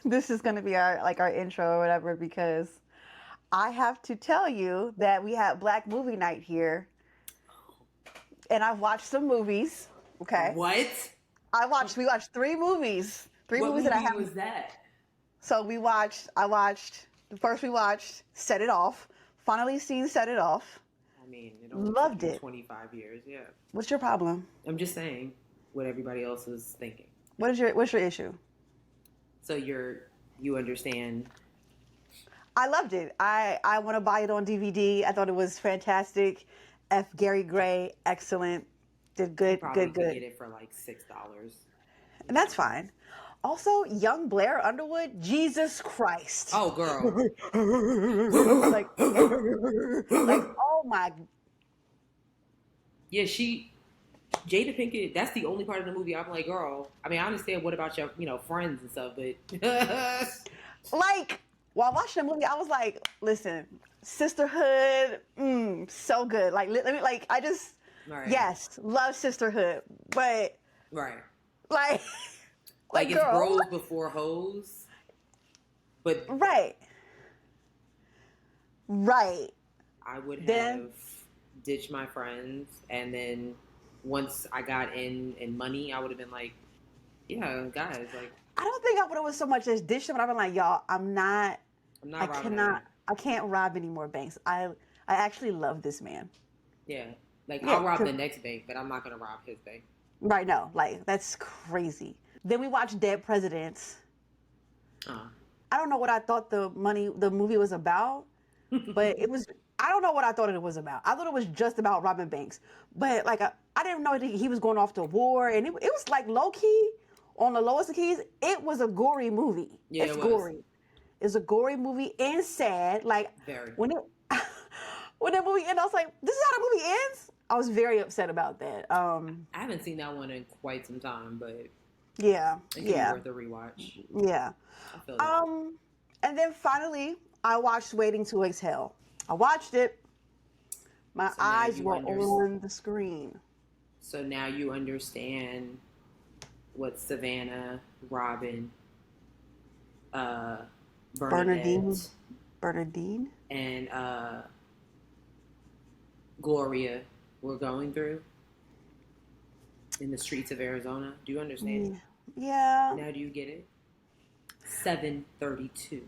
this is going to be our intro or whatever because I have to tell you that we had Black Movie Night here, and I've watched some movies. Okay, What? we watched three What movies that I movie haven't. was that? So I watched the first we watched Set It Off. Finally seen Set It Off. I mean, it only took Loved you it. 25 years. Yeah. What's your problem? I'm just saying what everybody else is thinking. What's your issue? So you understand. I loved it. I want to buy it on DVD. I thought it was fantastic. F. Gary Gray, excellent. Did You good, probably good, could get good. it for like $6. And that's fine. Also, young Blair Underwood, Jesus Christ. Oh, girl. like, oh my. Yeah, Jada Pinkett. That's the only part of the movie I'm like, girl. I mean, I understand what about your friends and stuff, but Like, while watching the movie, I was like, listen, sisterhood, so good. Like, let me, like, I just, right, yes, love sisterhood. But, right. like, Like like, it's girl, bros before hoes, but right, right. I would Then, have ditched my friends, and then once I got in money, I would have been like, yeah, guys, like I don't think I would have so much as ditched them, but I've been like, y'all, I'm I not robbing a cannot, bank. I can't rob any more banks. I actually love this man. Yeah, like Yeah, I'll rob the next bank, but I'm not gonna rob his bank. right now, like, that's crazy. Then we watched Dead Presidents. Uh, I don't know what I thought the movie was about, but it was. I don't know what I thought it was about. I thought it was just about robbing banks, but like I didn't know that he was going off to war, and it was like low key on the lowest of keys. It was a gory movie. yeah, It's it was gory. It's a gory movie and sad. Like very. when it when that movie ended, I was like, "This is how the movie ends." I was very upset about that. I haven't seen that one in quite some time, but it Yeah, could be yeah, worth a rewatch. yeah. I feel that. Um, and then finally, I watched Waiting to Exhale. I watched it. My So now eyes you were under. on the screen. So now you understand what Savannah, Robin, uh, Bernadine, Bernadette, Bernadine. and Gloria were going through in the streets of Arizona. Do you understand? Yeah. Yeah. Now do you get it? 732.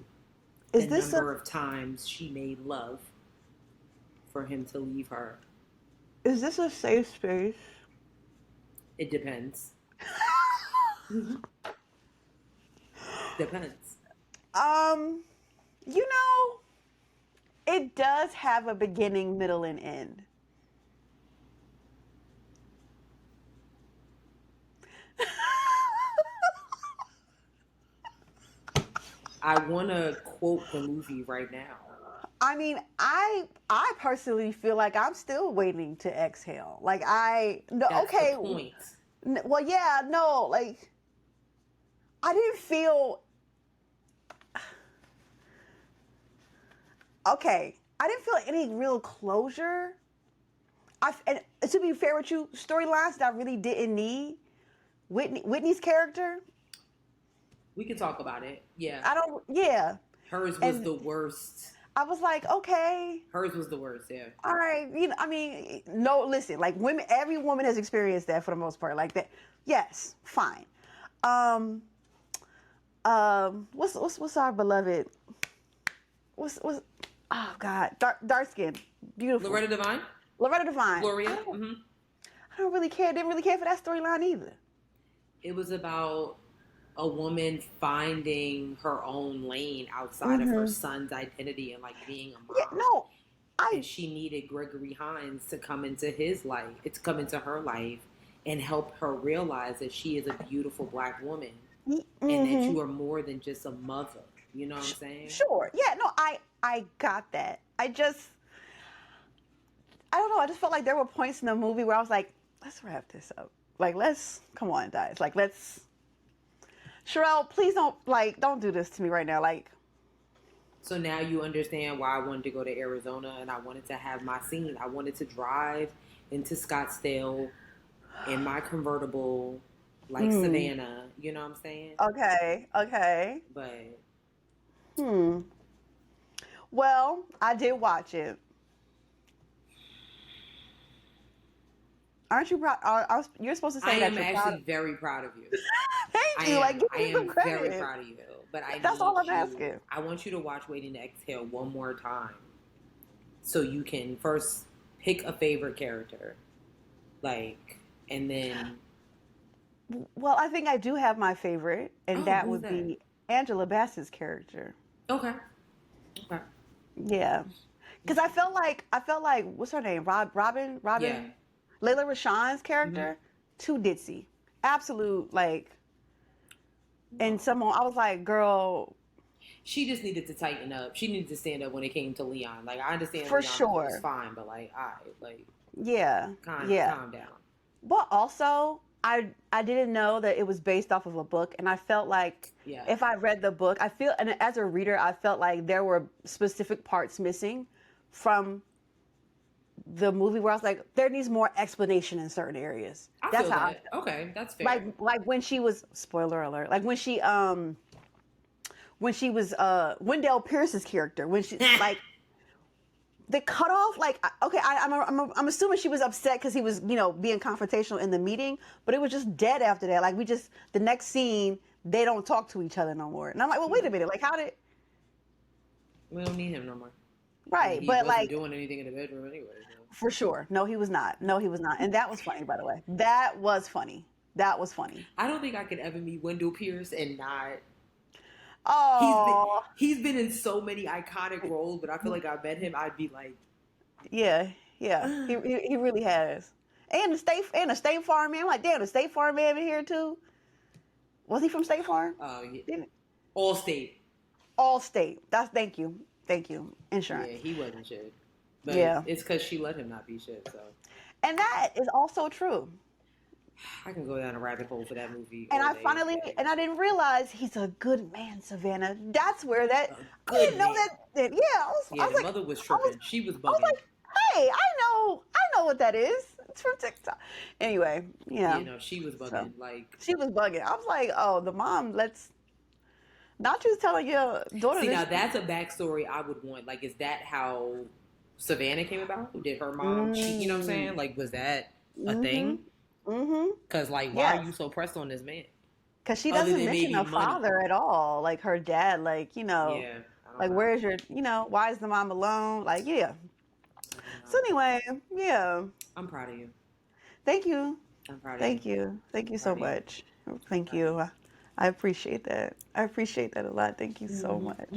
The Is this a number of times she made love for him to leave her. is this a safe space? It depends. Depends. Um, you know, it does have a beginning, middle, and end. I want to quote the movie right now. I mean, I personally feel like I'm still waiting to exhale. Like I no That's the okay, point. well yeah, no, like I didn't feel okay. I didn't feel any real closure. And to be fair with you, storylines that I really didn't need. Whitney's character, We can talk about it. Yeah. I don't. Yeah, Hers was and the worst. I was like, okay, Hers was the worst, yeah. all right. You know, I mean, no, listen, like women, every woman has experienced that for the most part. Like that, yes, fine. Um, what's our beloved? What's oh God, dark skin, beautiful. Loretta Devine? Loretta Devine. Gloria? Mm-hmm. I don't really care. Didn't really care for that storyline either. It was about a woman finding her own lane outside of her Mm-hmm. son's identity and like being a Yeah, mom. no, And I she needed Gregory Hines to come into his life, to come into her life and help her realize that she is a beautiful black woman and that mm-hmm. you are more than just a mother. You know what I'm saying? Sure. Yeah, no, I got that. I don't know, I just felt like there were points in the movie where I was like, let's wrap this up. Like let's come on, guys. Like let's Sharelle, please don't do this to me right now. Like So now you understand why I wanted to go to Arizona and I wanted to have my scene. I wanted to drive into Scottsdale in my convertible like Savannah. You know what I'm saying? Okay. But Well, I did watch it. Aren't you proud? You're supposed to I say that am you're actually proud. very proud of you. Thank you. Like, give I me some am very credit. proud of you. But I That's need all I'm you. asking. I want you to watch Waiting to Exhale one more time, so you can first pick a favorite character, like, and then. Well, I think I do have my favorite, and Oh, that who's would that? be Angela Bassett's character. Okay. Yeah, because I felt like what's her name? Robin. Yeah. Layla Rashawn's character, too ditzy, absolute like. And someone, I was like, girl. She just needed to tighten up. She needed to stand up when it came to Leon. Like, I understand For Leon sure. was fine, but like, Yeah. calm down. But also, I didn't know that it was based off of a book, and I felt like if I read the book, and as a reader, I felt like there were specific parts missing from the movie where I was like, there needs more explanation in certain areas. That's how. Okay, that's fair. Like when she was, spoiler alert, like when she was Wendell Pierce's character, when she like the cutoff, like, okay, I'm assuming she was upset because he was, being confrontational in the meeting, but it was just dead after that. Like, the next scene, they don't talk to each other no more. And I'm like, well, wait a minute, like, we don't need him no more. Right, he but wasn't like doing anything in the bedroom anyway. So. For sure, no, he was not. And that was funny, by the way. That was funny. I don't think I could ever meet Wendell Pierce and not. Oh, he's been in so many iconic roles, but I feel like I met him, I'd be like, yeah, he really has. And the State Farm man. I'm like, damn, the State Farm man in here too. Was he from State Farm? Oh, yeah. Allstate. Thank you. Insurance. Yeah, he wasn't shit. But it's because she let him not be shit. So. And that is also true. I can go down a rabbit hole for that movie. And I didn't realize he's a good man, Savannah. That's where that. I didn't know that. Yeah, I was like, mother was tripping. She was bugging. I was like, hey, I know what that is. It's from TikTok. Anyway, yeah. She was bugging. She was bugging. I was like, oh, the mom. Not just telling your daughter. See, now that's a backstory I would want. Like, is that how Savannah came about? Did her mom cheat? You know what I'm saying? Like, was that a thing? Because, why are you so pressed on this man? Because she doesn't mention her father at all. Like, her dad, where's your, why is the mom alone? Like, yeah. So anyway, yeah. I'm proud of you. Thank you. I'm proud of Thank you. Thank you so much. Thank you. I appreciate that. I appreciate that a lot. Thank you so much.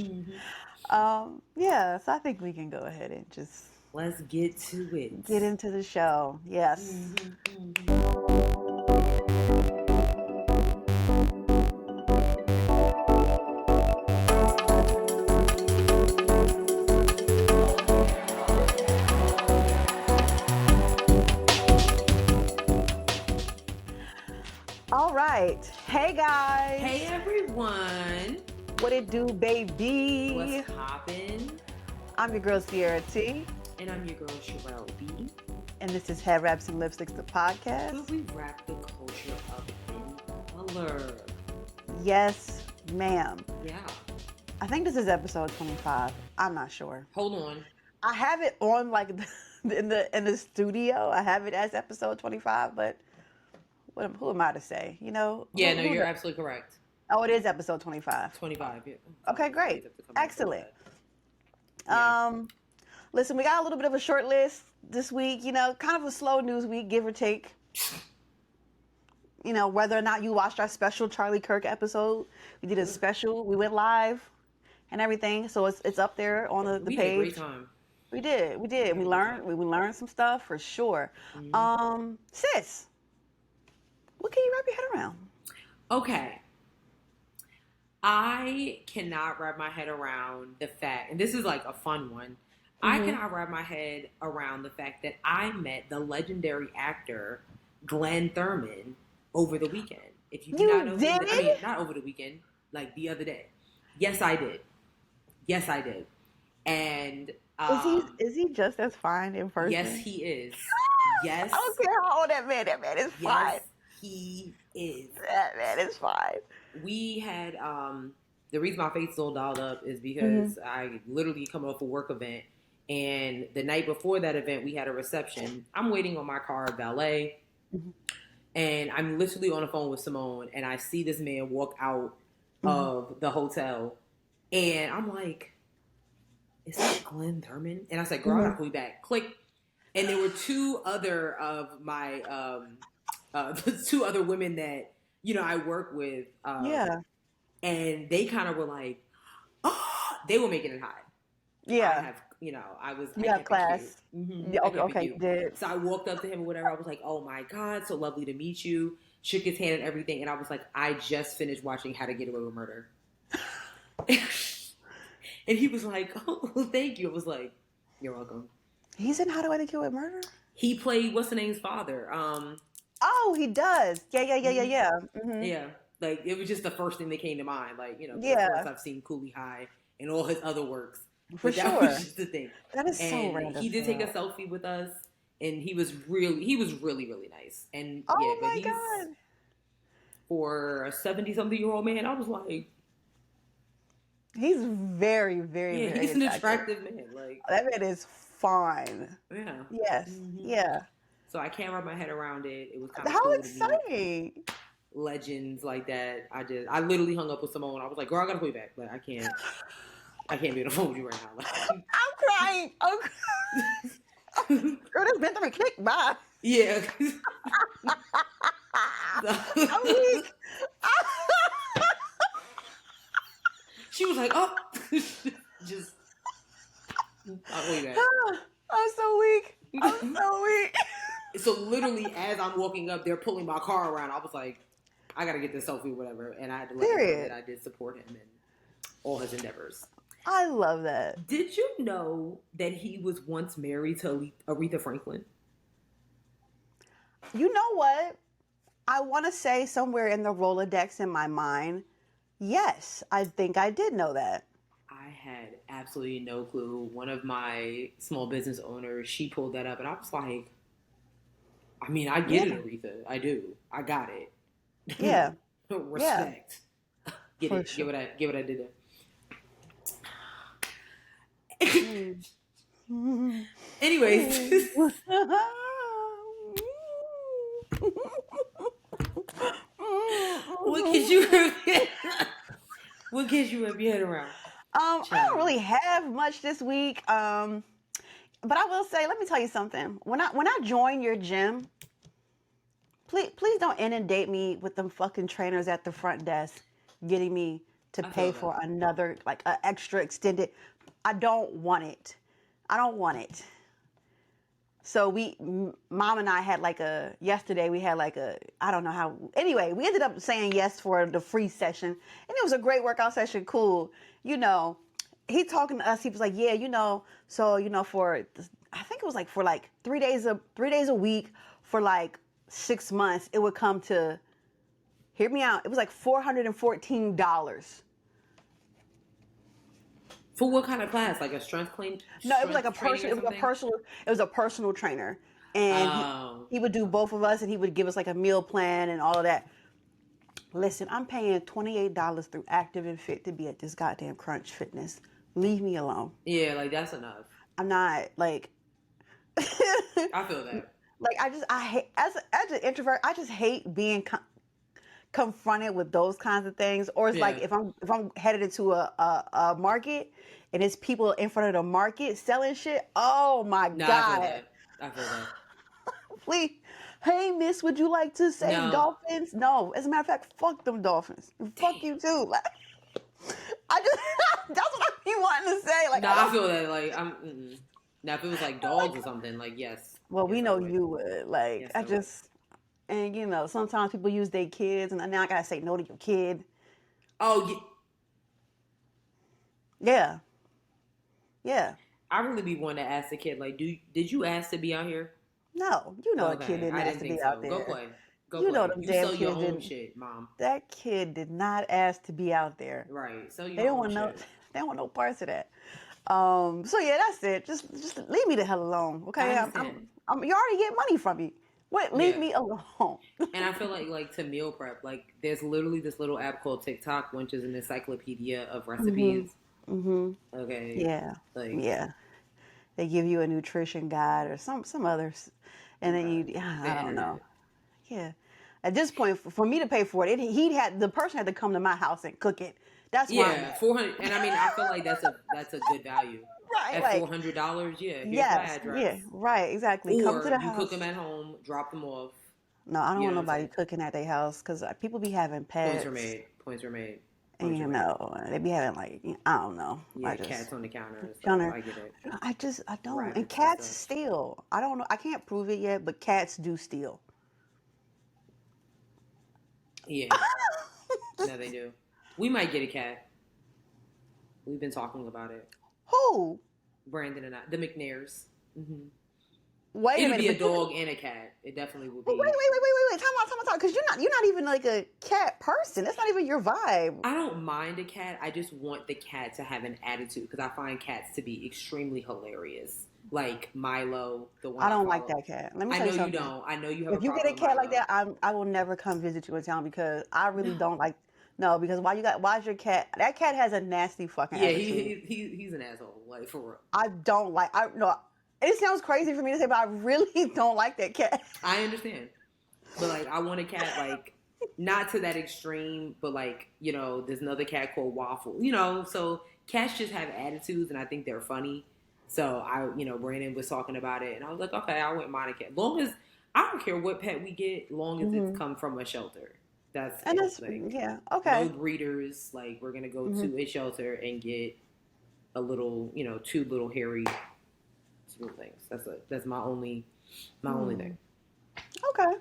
So I think we can go ahead and just... Let's get to it. Get into the show. Yes. All right. Hey, guys. Hey, everyone. What it do, baby? What's poppin'? I'm your girl, Sierra T. And I'm your girl, Sharelle B. And this is Hair Wraps and Lipsticks, the podcast. Where we wrap the culture up in color. Yes, ma'am. Yeah. I think this is episode 25. I'm not sure. Hold on. I have it on in the studio. I have it as episode 25, but who am I to say? Yeah, no, you're absolutely correct. Oh, it is episode 25. 25, yeah. Okay, great. Excellent. Yeah. Listen, we got a little bit of a short list this week, kind of a slow news week, give or take. Whether or not you watched our special Charlie Kirk episode. We did a special. We went live and everything. So it's up there on the page. We had a great time. We did. We learned some stuff for sure. Sis, what can you wrap your head around? Okay. I cannot wrap my head around the fact, and this is like a fun one. I cannot wrap my head around the fact that I met the legendary actor Glenn Thurman over the weekend. If you do not know, not over the weekend, like the other day. Yes, I did. And is he just as fine in person? Yes, he is. Yes, I don't care how old that man is. Fine. He is. That man is fine. We had the reason my face is all dialed up is because I literally come off a work event, and the night before that event we had a reception. I'm waiting on my car at valet, and I'm literally on the phone with Simone, and I see this man walk out of the hotel, and I'm like, is that Glenn Thurman? And I said, girl, I gotta call you back. Click. And there were two other of my two other women that, you know, I work with. And they kind of were like, oh, they were making it hot. Yeah. I have, you know, I kept class. Yeah, okay, did. So I walked up to him or whatever. I was like, oh my God, so lovely to meet you. Shook his hand and everything. And I was like, I just finished watching How to Get Away with Murder. And he was like, oh, thank you. I was like, you're welcome. He's in How to Get Away with Murder? He played, what's the name's father? Oh, he does. Yeah. Yeah. Like, it was just the first thing that came to mind. Like, you know, of course I've seen Cooley High and all his other works. For that was just the thing. That is so random. He did take a selfie with us, and he was really, really nice. And oh my God. For a 70-something-year-old man, I was like, he's very, very, very he's an attractive man. Like, that man is fine. Yeah. Yes. Yeah. So I can't wrap my head around it. It was kind of how cool exciting. Legends like that. I literally hung up with Simone. I was like, girl, I gotta call you back. Like, I can't be on the phone with you right now. Like, I'm crying. Girl, this been through a click. Bye. Yeah. I'm weak. She was like, oh, just. I'll call you back. I'm so weak. So literally, as I'm walking up, they're pulling my car around. I was like, I gotta get this selfie or whatever. And I had to let him know that I did support him in all his endeavors. I love that. Did you know that he was once married to Aretha Franklin? You know what? I want to say somewhere in the Rolodex in my mind, yes, I think I did know that. I had absolutely no clue. One of my small business owners, she pulled that up, and I was like, I mean, I get it, Aretha. I do. I got it. Yeah. Respect. Get For it. sure. Get what I did there. Anyways. What gets you wrap your head around? I don't really have much this week. But I will say, let me tell you something. When I join your gym, please don't inundate me with them fucking trainers at the front desk getting me to pay for another, like, an extra extended. I don't want it. So Mom and I had yesterday we had I don't know how, anyway, we ended up saying yes for the free session, and it was a great workout session, cool. You know, he talking to us, he was like, yeah, you know, so, you know, I think it was for 3 days a week for 6 months, it would come to, hear me out, it was $414. For what kind of class? Like a strength claim? No, it was a personal trainer. And he would do both of us, and he would give us a meal plan and all of that. Listen, I'm paying $28 through Active and Fit to be at this goddamn Crunch Fitness. Leave me alone. Yeah, that's enough. I'm not I feel that. I hate, as an introvert, I just hate being confronted with those kinds of things. Or it's if I'm headed into a market and it's people in front of the market selling shit. Oh my God. I feel that. Please. Hey, miss, would you like to say dolphins? No. As a matter of fact, fuck them dolphins. Fuck you too. That's what I be wanting to say. I feel that. Now if it was dogs or something, yes. Well, we know you would. Yes, and you know, sometimes people use their kids, and now I gotta say no to your kid. Oh, yeah. Yeah. I really be wanting to ask the kid, did you ask to be out here? No, you know, the kid didn't ask to be out there. Go play. Know them damn sell kids your own didn't. Shit, Mom. That kid did not ask to be out there. Right. So they don't want no. They don't want no parts of that. So yeah, that's it. Just leave me the hell alone, okay? You already get money from me. What? Leave Yeah. me alone. And I feel like to meal prep, like there's literally this little app called TikTok, which is an encyclopedia of Mhm. recipes. Mhm. Okay, Yeah. like Yeah. They give you a nutrition guide or some others, and then okay, you. I the don't know. internet. Yeah. At this point, for me to pay for it, the person had to come to my house and cook it. That's where I'm Yeah, at. 400, and I mean I feel like that's a good value. Right. At Like, $400, yeah, here's my yes. address. Yeah. Right. Exactly. Come to Or the you cook them house. at home, drop them off. No, I don't You want know what I'm nobody saying? cooking at their house because people be having Points were pets, made. Points were made. and Points were made. they be having like I don't know. I Yeah, just cats on the counter and stuff. Gunner, I get it. I don't. And Rabbits and cats such. steal. I don't know. I can't prove it yet, but cats do steal. Yeah, no, they do. We might get a cat. We've been talking about it. Who? Brandon and I, the McNairs. Hmm. Wait a It'll minute, be a but you. dog and a cat. It definitely will But be. wait. Time out. Because you're not even like a cat person. That's not even your vibe. I don't mind a cat. I just want the cat to have an attitude because I find cats to be extremely hilarious. Like Milo, the one I I don't like follow. that cat. Let me I tell know you you something. don't. I know you have a If you get problem a with cat like Milo. that, I will never come visit you in town because I really No. don't like. No, because why's your cat? That cat has a nasty fucking Yeah, attitude. he's an asshole. Like for real. I don't like. I no. It sounds crazy for me to say, but I really don't like that cat. I understand, but like I want a cat like not to that extreme, but like there's another cat called Waffle. So cats just have attitudes, and I think they're funny. So Brandon was talking about it, and I was like, okay, I wouldn't mind a cat. Long as I don't care what pet we get, long as it's Hmm. come from a shelter. That's And it. that's Like yeah, no okay. breeders. Like we're gonna go Hmm. to a shelter and get a little, two little hairy little things. That's my only thing. Okay,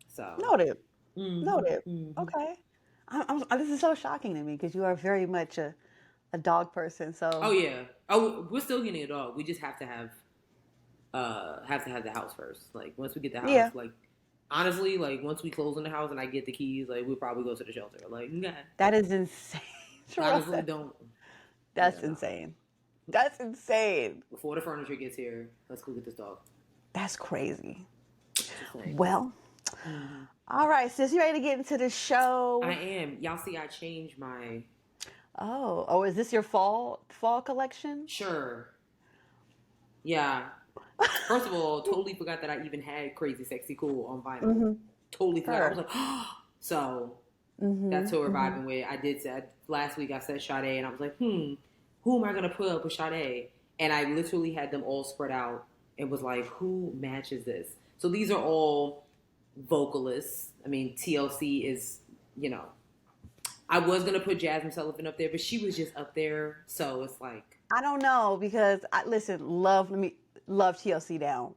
So. noted. Hmm. Noted. Hmm. Okay. This is so shocking to me because you are very much a dog person. Oh So yeah. Oh, we're still getting a dog. We just have to have the house first. Like once we get the house, yeah, like honestly, like once we close on the house and I get the keys, like we'll probably go to the shelter. Like okay. that is insane. Sharelle, Honestly, don't. that's Yeah, no. insane. That's insane. Before the furniture gets here, let's go get this dog. That's crazy. Just saying. Well, Hmm. all right, sis, you ready to get into the I show? am. Y'all see, I changed my. Oh, is this your fall collection? Sure. Yeah. First of all, totally forgot that I even had Crazy Sexy Cool on vinyl. Mm-hmm. Totally forgot. I was Sure. like, so Mm-hmm. that's who we're Mm-hmm. vibing with. I did say last week I said Sade, and I was like, who am I gonna put up with Sade? And I literally had them all spread out and was like, who matches this? So these are all vocalists. I mean, TLC is, you know, I was gonna put Jasmine Sullivan up there, but she was just up there, so it's like, I don't know because I listen. Love TLC down.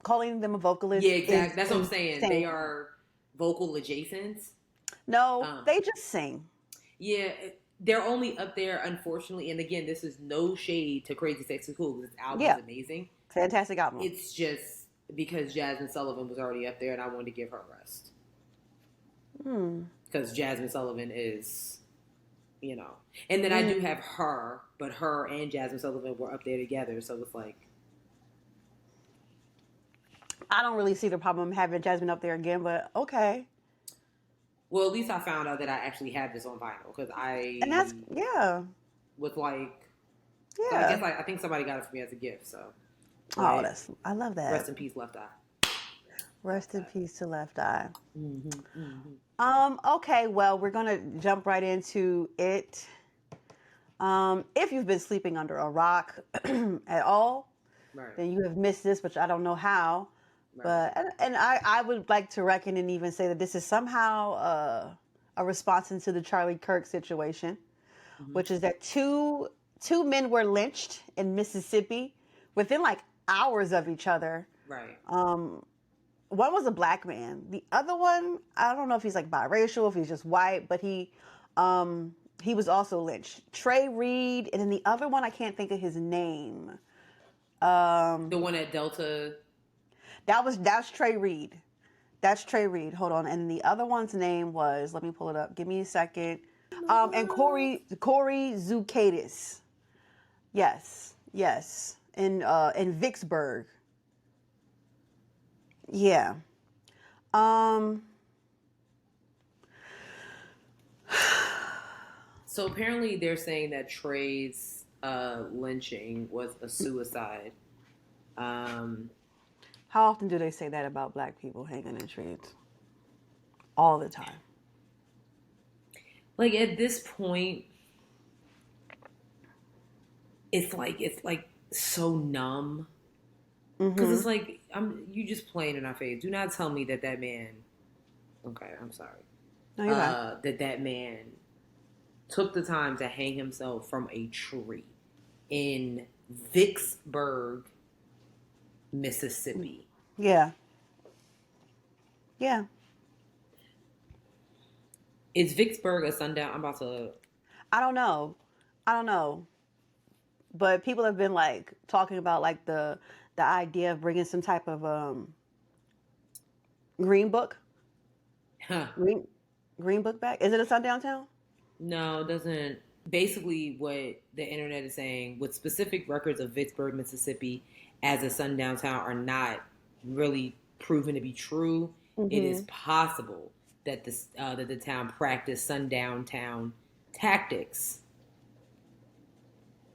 Calling them a vocalist yeah, is exactly. That's what I'm saying. They insane. are vocal adjacent. No, Um, they just sing. Yeah, they're only up there, unfortunately. And again, this is no shade to Crazy Sexy Cool because this album is Yeah, amazing. fantastic album. It's just because Jasmine Sullivan was already up there, and I wanted to give her a rest Hmm. because Jasmine Sullivan is, you know. And then I do Mm. have her, but her and Jasmine Sullivan were up there together, so it's like, I don't really see the problem having Jasmine up there again, but okay. well, at least I found out that I actually have this on vinyl because And that's I yeah, was like, so I yeah. guess I think somebody got it for me as a gift. So, Oh, right, I love that. rest in peace, Left Eye. Rest in peace to Left Eye. Mm-hmm, mm-hmm. Okay, well, we're gonna jump right into it. If you've been sleeping under a rock at all, Right, then you have missed this, which I don't know how. right. But and I would like to reckon and even say that this is somehow a response into the Charlie Kirk situation, Mm-hmm. which is that two men were lynched in Mississippi within like hours of each other. Right. One was a black man. The other one, I don't know if he's like biracial, if he's just white, but he was also lynched. Trey Reed, and then the other one, I can't think of his name. The one at Delta. That's Trey Reed. That's Trey Reed. Hold on. And the other one's name was, let me pull it up. Give me a second. And Corey Zukadis. Yes. Yes. In Vicksburg. Yeah. Um, So apparently they're saying that Trey's lynching was a suicide. Um, how often do they say that about black people hanging in trees? All the time. like at this point, it's like so numb because Mm-hmm. it's like you just playing in our face. Do not tell me that that man. Okay, I'm sorry. No, you're fine. That man took the time to hang himself from a tree in Vicksburg, Mississippi. Yeah. Yeah. Is Vicksburg a sundown? I'm about to. I don't know. I don't know. But people have been like talking about like the idea of bringing some type of green book, Huh. green green book back. Is it a sundown town? No, it doesn't. Basically, what the internet is saying, with specific records of Vicksburg, Mississippi, as a sundown town are not really proven to be true. It is Mm-hmm. possible that the town practiced sundown town tactics.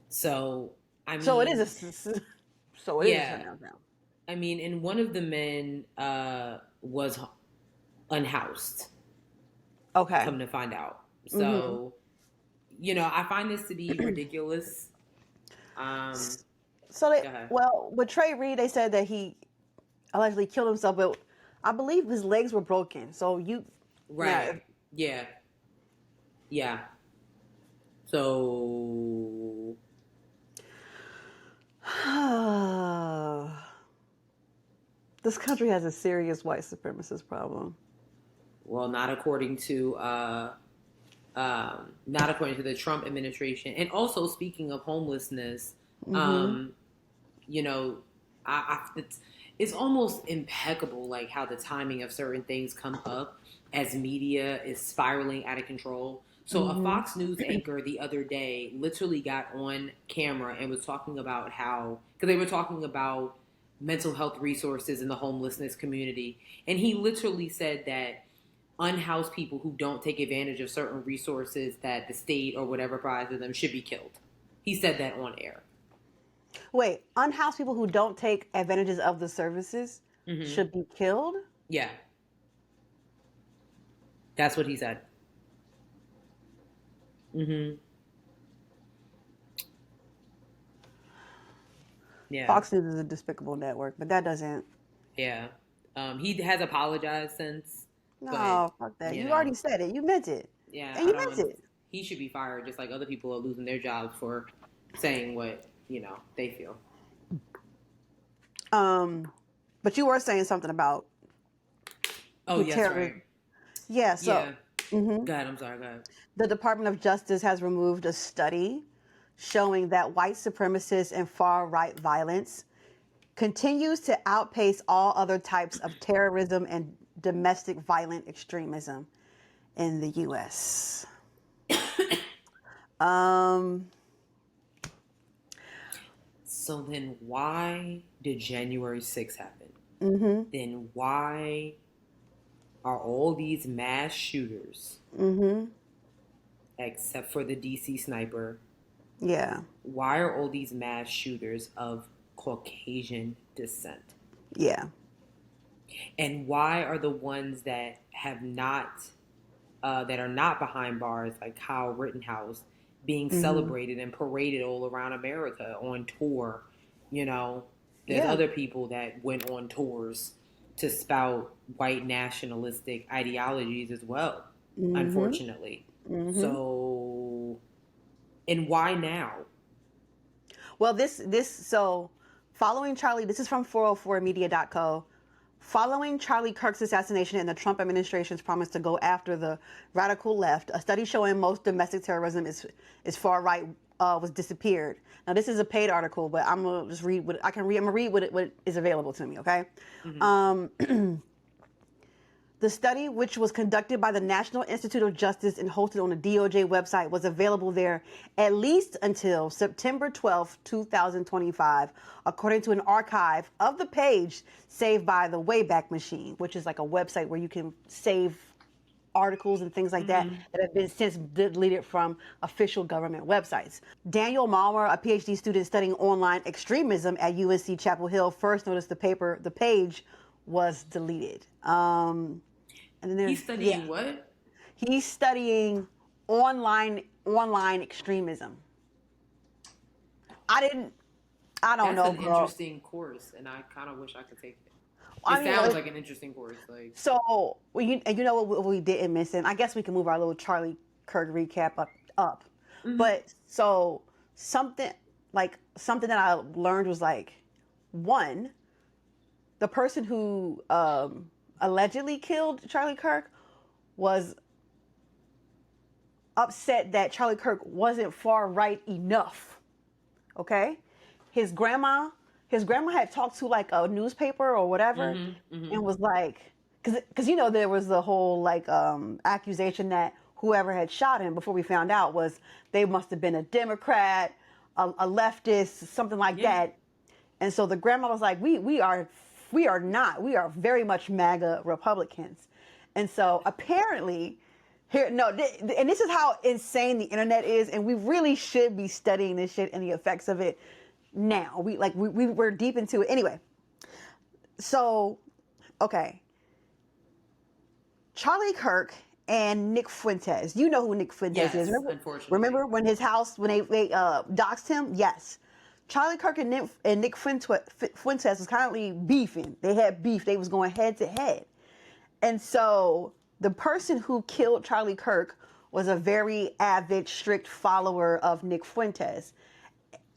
So, I So it mean, is so it is a yeah, sundown town. I mean, and one of the men was unhoused. Okay. Come to find out, Mm-hmm. so I find this to be ridiculous. Um, So Go ahead. with Trey Reed, they said that he allegedly killed himself, but I believe his legs were broken. So now, Right. Yeah. Yeah. So, this country has a serious white supremacist problem. well, not according to the Trump administration. And also, speaking of homelessness, Mm-hmm. um, you know, it's almost impeccable, like how the timing of certain things come up as media is spiraling out of control. So a Mm-hmm. Fox News anchor the other day literally got on camera and was talking about how, because they were talking about mental health resources in the homelessness community, and he literally said that unhoused people who don't take advantage of certain resources that the state or whatever provides to them should be killed. He said that on air. Wait, unhoused people who don't take advantages of the services Hmm. should be killed? Yeah, that's what he said. Hmm. Yeah, Fox News is a despicable network, but that doesn't. yeah. He has apologized since, but No, fuck that. you You know, already said it. You meant it. yeah, And I you don't. meant it. He should be fired, just like other people are losing their jobs for saying what they feel. Um, but you were saying something about Oh, the yes, right. terrorism. Yeah, so Yeah. mhm. Go ahead. I'm sorry. Go ahead. The Department of Justice has removed a study showing that white supremacists and far right violence continues to outpace all other types of terrorism and domestic violent extremism in the U.S. Um, So then, why did January 6th happen? mm-hmm, Then why are all these mass shooters, mm-hmm, except for the DC sniper, yeah, why are all these mass shooters of Caucasian descent? yeah, And why are the ones that that are not behind bars, like Kyle Rittenhouse, being mm-hmm, celebrated and paraded all around America on tour? You know, there's yeah, other people that went on tours to spout white nationalistic ideologies as well, mm-hmm, unfortunately. mm-hmm. So, and why now? Well, so following Charlie, this is from 404media.co. Following Charlie Kirk's assassination and the Trump administration's promise to go after the radical left, a study showing most domestic terrorism is far right was disappeared. Now, this is a paid article, but I'm gonna just read what I can read. I'm gonna read what is available to me. Okay. Mm-hmm. Um, The study, which was conducted by the National Institute of Justice and hosted on the DOJ website, was available there at least until September 12, 2025, according to an archive of the page saved by the Wayback Machine, which is like a website where you can save articles and things like that have been since deleted from official government websites. Daniel Malmer, a PhD student studying online extremism at UNC Chapel Hill, first noticed the page was deleted. And then he's studying what? He's studying online extremism. I don't know. That's an interesting course, and I kind of wish I could take it. It sounds like an interesting course. Like, so, you know what we didn't miss, and I guess we can move our little Charlie Kirk recap up. But so something that I learned was like, one, the person who allegedly killed Charlie Kirk was upset that Charlie Kirk wasn't far right enough. Okay, his grandma had talked to like a newspaper or whatever, and was like, because you know there was the whole like accusation that whoever had shot him, before we found out, was they must have been a Democrat, a leftist, something like that. And so the grandma was like, we are not, we are very much MAGA Republicans. And so apparently and this is how insane the internet is, and we really should be studying this shit and the effects of it now. We're deep into it. Anyway, so, okay. Charlie Kirk and Nick Fuentes. You know who Nick Fuentes is. Remember when his house, when they doxed him? Yes. Charlie Kirk and Nick Fuentes was currently beefing. They had beef. They was going head to head. And so the person who killed Charlie Kirk was a very avid, strict follower of Nick Fuentes.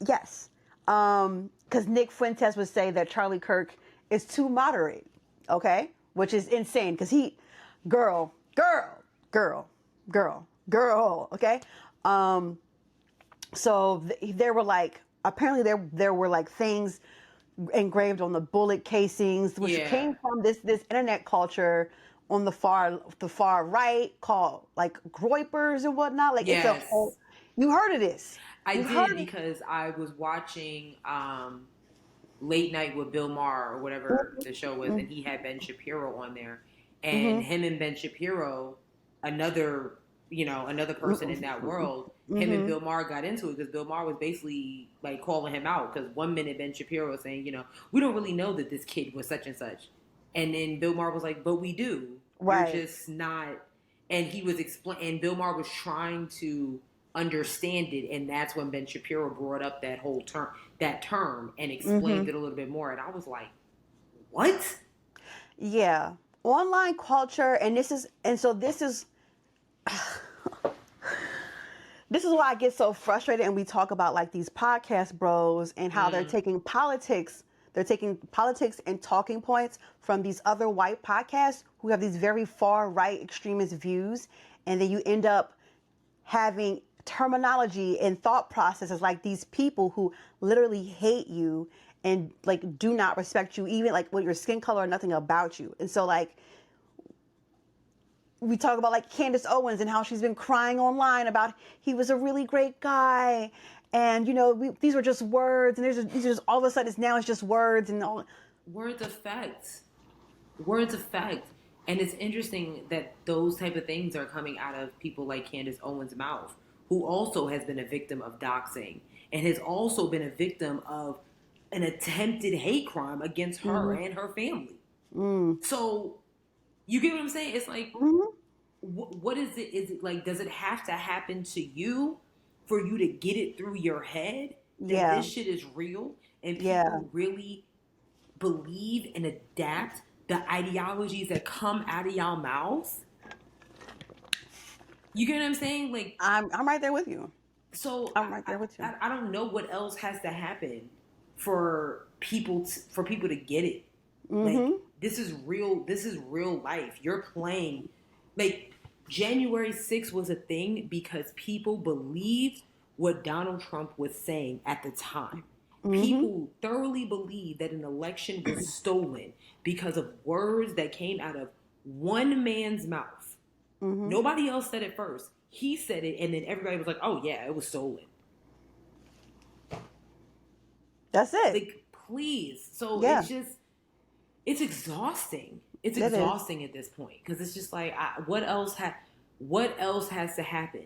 Yes. Because Nick Fuentes would say that Charlie Kirk is too moderate. Okay? Which is insane, because girl. Okay? So there were like, apparently there were like things engraved on the bullet casings, which came from this internet culture on the far right, called like groypers and whatnot. Like, it's a whole, you heard of this? I did, because I was watching Late Night with Bill Maher, or whatever the show was, and he had Ben Shapiro on there, and him and Ben Shapiro, another person in that world, him and Bill Maher got into it, because Bill Maher was basically like calling him out, because one minute Ben Shapiro was saying, we don't really know that this kid was such and such, and then Bill Maher was like, but we do. Right. You're just not. And he was and Bill Maher was trying to understand it, and that's when Ben Shapiro brought up that whole term and explained it a little bit more, and I was like, what? Yeah. Online culture, and this is this is why I get so frustrated, and we talk about like these podcast bros and how they're taking politics and talking points from these other white podcasts who have these very far right extremist views, and then you end up having terminology and thought processes like these people who literally hate you and like do not respect you, even like with your skin color or nothing about you. And so like we talk about like Candace Owens and how she's been crying online about he was a really great guy, and these were just words, and these are just all of a sudden it's just words, and all words affect. And it's interesting that those type of things are coming out of people like Candace Owens' mouth, who also has been a victim of doxing and has also been a victim of an attempted hate crime against her and her family. So you get what I'm saying? It's like, what is it? Is it like, does it have to happen to you for you to get it through your head that this shit is real and people really believe and adapt the ideologies that come out of y'all mouths? You get what I'm saying? Like, I'm right there with you. So I'm right there with you. I don't know what else has to happen for people to get it. Like, this is real. This is real life. You're playing. Like, January 6th was a thing because people believed what Donald Trump was saying at the time. People thoroughly believed that an election was stolen because of words that came out of one man's mouth. Mm-hmm. Nobody else said it first. He said it, and then everybody was like, "Oh yeah, it was stolen." That's it. Like, please. So Yeah. it's exhausting. It's It is. exhausting at this point because it's just like, what else has to happen?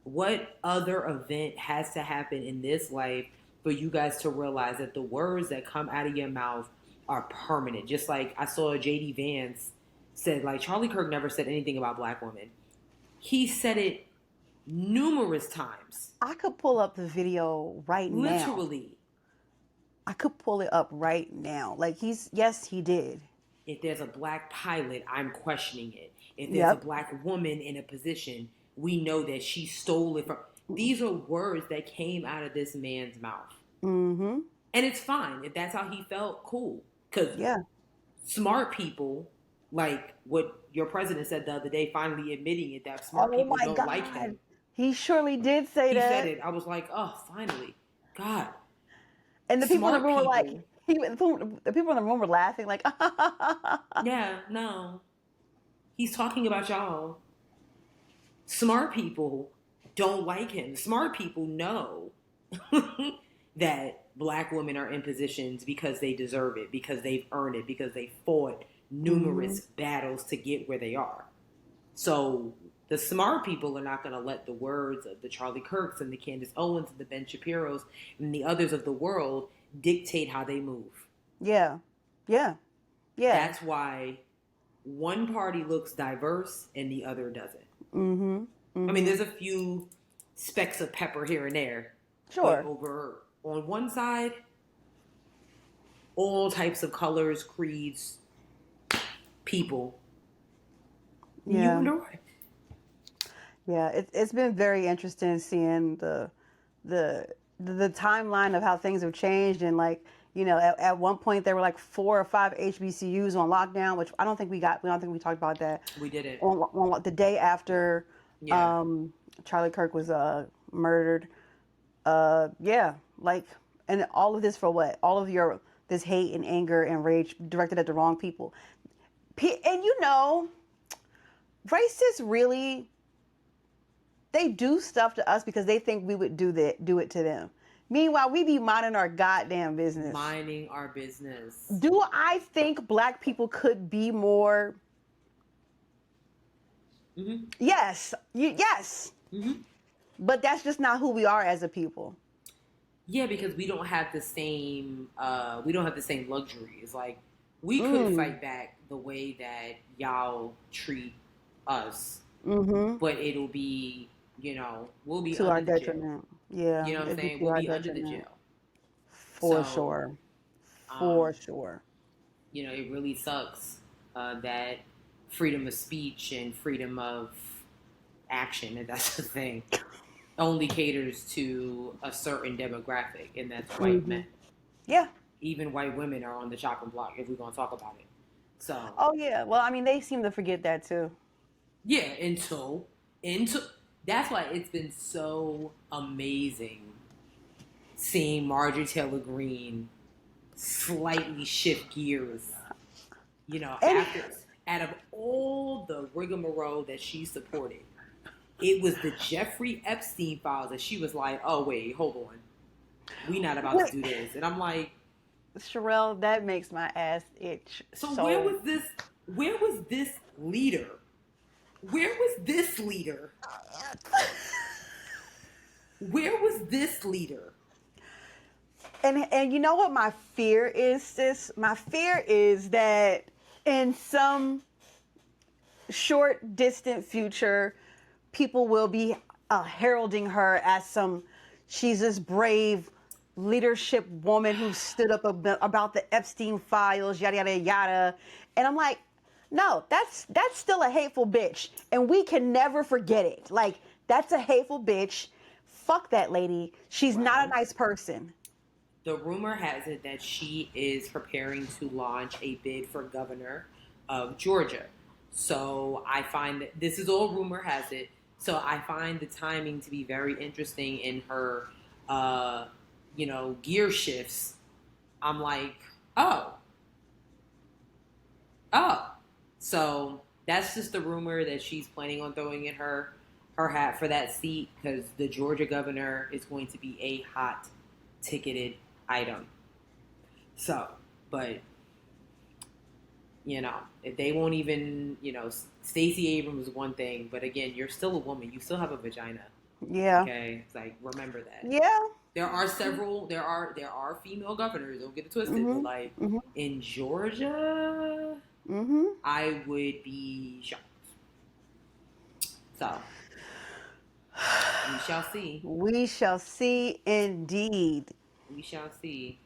What other event has to happen in this life for you guys to realize that the words that come out of your mouth are permanent? Just like I saw JD Vance said, like, Charlie Kirk never said anything about black women. He said it numerous times. I could pull up the video right now. Literally. I could pull it up right now. Like yes, he did. If there's a black pilot, I'm questioning it. If there's Yep. a black woman in a position, we know that she stole it from. These are words that came out of this man's mouth. Mm-hmm. And it's fine. If that's how he felt, cool. Because Yeah. smart people, like what your president said the other day, finally admitting it, that smart Oh people my don't God. like him. He surely did say He that. said it. I was like, oh, finally. God. And the people in the room were like, people. the people in the room were laughing like, Yeah, no. He's talking about y'all. Smart people don't like him. Smart people know that black women are in positions because they deserve it, because they've earned it, because they fought numerous battles to get where they are. So the smart people are not going to let the words of the Charlie Kirks and the Candace Owens and the Ben Shapiros and the others of the world dictate how they move. Yeah. Yeah. Yeah. That's why one party looks diverse and the other doesn't. Mm-hmm. Mm-hmm. I mean, there's a few specks of pepper here and there. Sure. But over on one side, all types of colors, creeds, people. Yeah. You know it. Yeah, it's been very interesting seeing the timeline of how things have changed, and like, you know, at one point there were like 4 or 5 HBCUs on lockdown, which I don't think we talked about that. We did it. On the day after Yeah. Charlie Kirk was murdered. Yeah, like, and all of this for what? All of this hate and anger and rage directed at the wrong people. And you know, racists really, they do stuff to us because they think we would do it to them. Meanwhile, we be minding our goddamn business. Minding our business. Do I think black people could be more? Mm-hmm. Yes. Yes. Mm-hmm. But that's just not who we are as a people. Yeah, because we don't have the same luxuries. Like, we could fight back the way that y'all treat us, but it'll be, you know, we'll be to our under the jail. detriment. Yeah. You know what I'm saying? We'll be under the jail. For So, sure. For sure. You know, it really sucks that freedom of speech and freedom of action, and that's the thing, only caters to a certain demographic, and that's white men. Yeah. Even white women are on the chopping block if we're going to talk about it. So. Oh yeah. Well, I mean, they seem to forget that too. Yeah, until that's why it's been so amazing seeing Marjorie Taylor Greene slightly shift gears. You know, out of all the rigmarole that she supported, it was the Jeffrey Epstein files that she was like, "Oh wait, hold on, we not about to do this." And I'm like, Sharelle, that makes my ass itch. So where was this leader? Where was this leader? Where was this leader? And you know what my fear is, sis? My fear is that in some short, distant future, people will be heralding her as she's this brave leadership woman who stood up about the Epstein files, yada, yada, yada. And I'm like, no, that's still a hateful bitch. And we can never forget it. Like, that's a hateful bitch. Fuck that lady. She's not a nice person. The rumor has it that she is preparing to launch a bid for governor of Georgia. So I find that this is all rumor has it. So I find the timing to be very interesting in her, gear shifts. I'm like, oh. So That's just the rumor that she's planning on throwing in her hat for that seat, because the Georgia governor is going to be a hot ticketed item. So, but if they won't even, Stacey Abrams is one thing, but again, you're still a woman. You still have a vagina. Yeah. Okay, it's like, remember that. Yeah. There are female governors. Don't get it twisted. Mm-hmm. But like Mm-hmm. in Georgia, Mm-hmm. I would be shocked. So we shall see. We shall see, indeed. We shall see.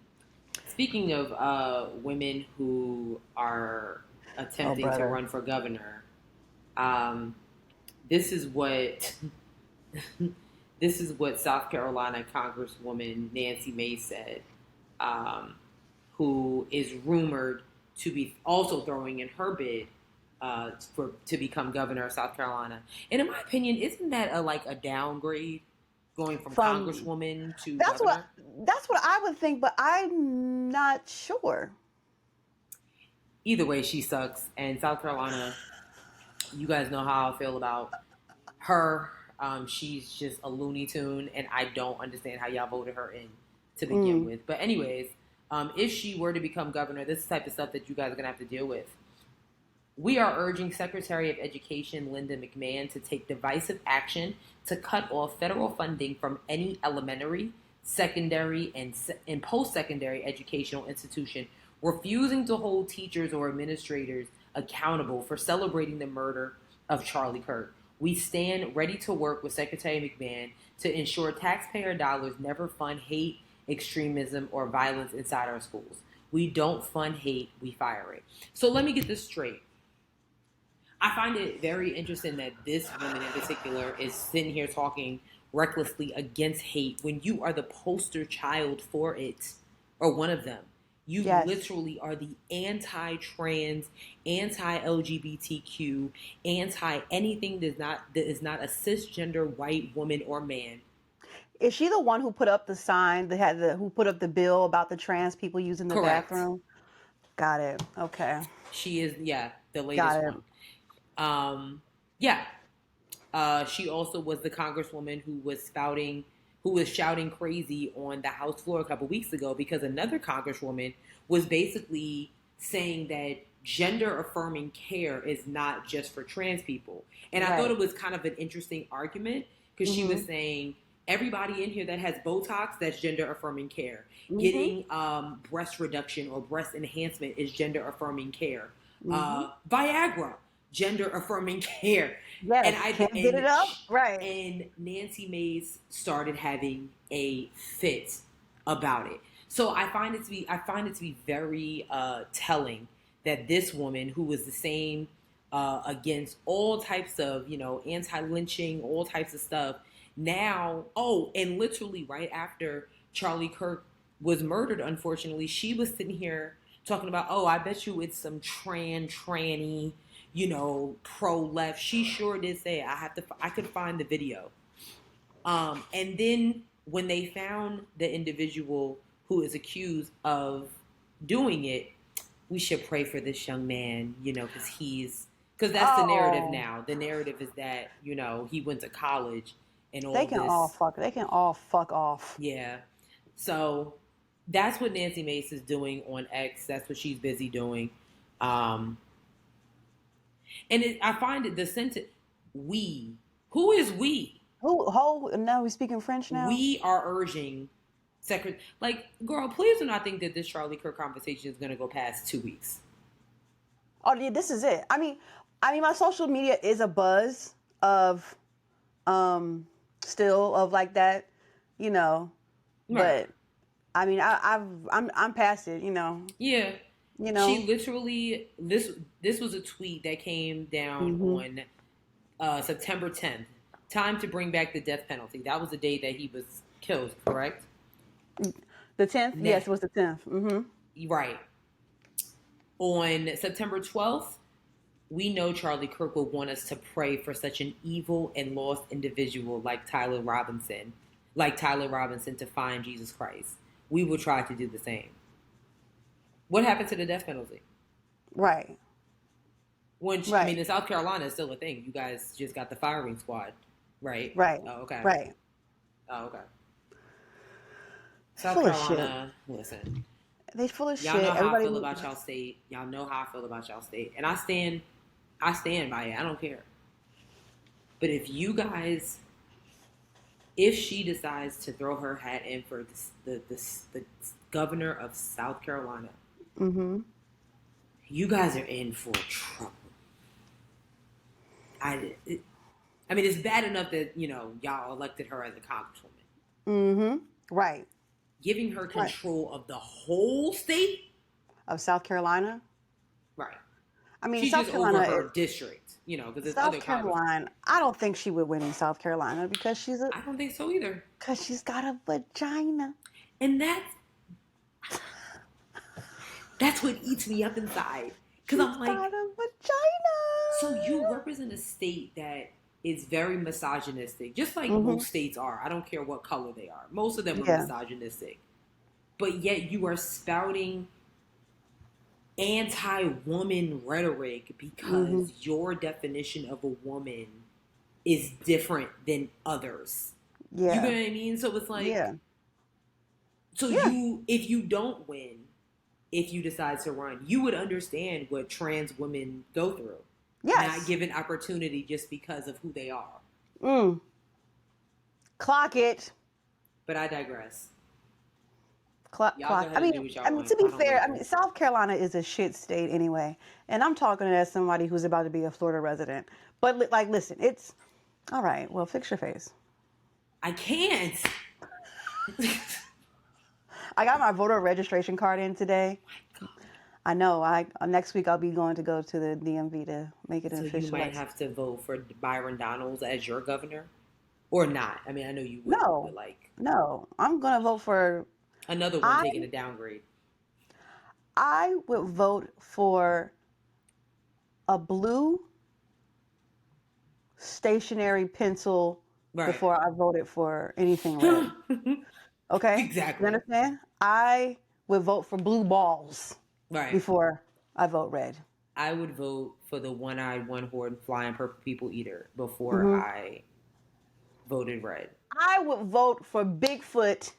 Speaking of women who are attempting to run for governor, this is what this is what South Carolina Congresswoman Nancy Mace said, who is rumored to be also throwing in her bid to become governor of South Carolina. And in my opinion, isn't that a downgrade, going from congresswoman to governor? That's what I would think, but I'm not sure. Either way, she sucks. And South Carolina, you guys know how I feel about her. She's just a Looney Tune, and I don't understand how y'all voted her in to begin with. But anyways, if she were to become governor, this is the type of stuff that you guys are going to have to deal with. We are urging Secretary of Education Linda McMahon to take divisive action to cut off federal funding from any elementary, secondary, and post-secondary educational institution refusing to hold teachers or administrators accountable for celebrating the murder of Charlie Kirk. We stand ready to work with Secretary McMahon to ensure taxpayer dollars never fund hate, extremism, or violence inside our schools. We don't fund hate, we fire it. So let me get this straight. I find it very interesting that this woman in particular is sitting here talking recklessly against hate when you are the poster child for it, or one of them. You literally are the anti-trans, anti-LGBTQ, anti-anything that is not a cisgender white woman or man. Is she the one who put up the sign who put up the bill about the trans people using the bathroom? Got it. Okay. She is, the latest one. She also was the congresswoman who was shouting crazy on the House floor a couple weeks ago because another congresswoman was basically saying that gender affirming care is not just for trans people. And I thought it was kind of an interesting argument because she was saying everybody in here that has Botox, that's gender affirming care. Getting breast reduction or breast enhancement is gender affirming care. Viagra, gender affirming care. Yes, and I can't get it up. Right. And Nancy Mace started having a fit about it. So I find it to be very telling that this woman, who was the same against all types of, anti-lynching, all types of stuff, now, and literally right after Charlie Kirk was murdered, unfortunately, she was sitting here talking about, I bet you it's some tranny, pro-left. She sure did say it. I could find the video. And then when they found the individual who is accused of doing it, we should pray for this young man, because that's the narrative now. The narrative is that, he went to college and all this. They can all fuck off. Yeah. So that's what Nancy Mace is doing on X. That's what she's busy doing. And I find it the sentence, we. Who is we? Now we speaking French now? We are urging girl, please do not think that this Charlie Kirk conversation is going to go past 2 weeks. Oh, yeah, this is it. I mean, my social media is a buzz of, still of like that, Right. But I mean, I'm past it, Yeah. She literally, this was a tweet that came down on September 10th. Time to bring back the death penalty. That was the day that he was killed, correct? The 10th? Yes, it was the 10th. Right. On September 12th, we know Charlie Kirk will want us to pray for such an evil and lost individual like Tyler Robinson to find Jesus Christ. We will try to do the same. What happened to the death penalty? Right. Which, I mean, in South Carolina, it's still a thing. You guys just got the firing squad, right? Right. Oh, okay. Right. Oh, okay. South Full Carolina, of shit. listen. They full of Y'all know shit. how I Everybody. feel about y'all state. Y'all know how I feel about y'all state. And I stand by it. I don't care. But if she decides to throw her hat in for the governor of South Carolina, you guys are in for trouble. I mean, it's bad enough that, y'all elected her as a congresswoman. Right. Giving her control of the whole state of South Carolina. Right. I mean, she's South just Carolina over her district, because it's South other Carolina. I don't think she would win in South Carolina because I don't think so either. Because she's got a vagina, and that's what eats me up inside. Because I'm like, got a vagina. So you represent a state that is very misogynistic, just like most states are. I don't care what color they are. Most of them are misogynistic. But yet you are spouting anti-woman rhetoric because your definition of a woman is different than others. Yeah. You know what I mean? So it's like, if you don't win, if you decide to run, you would understand what trans women go through. Yes. Not given opportunity just because of who they are. Clock it. But I digress. Clock. I mean, to be fair, South Carolina is a shit state anyway, and I'm talking as somebody who's about to be a Florida resident. But listen, it's all right. Well, fix your face. I can't. I got my voter registration card in today. I know. Next week I'll be going to go to the DMV to make it an official. So you might have to vote for Byron Donalds as your governor, or not. I mean, I know you would. No, but no. I'm gonna vote for another one taking a downgrade. I would vote for a blue stationary pencil before I voted for anything red. Okay? Exactly. You understand? I would vote for blue balls before I vote red. I would vote for the one-eyed, one-horned, flying purple people eater before I voted red. I would vote for Bigfoot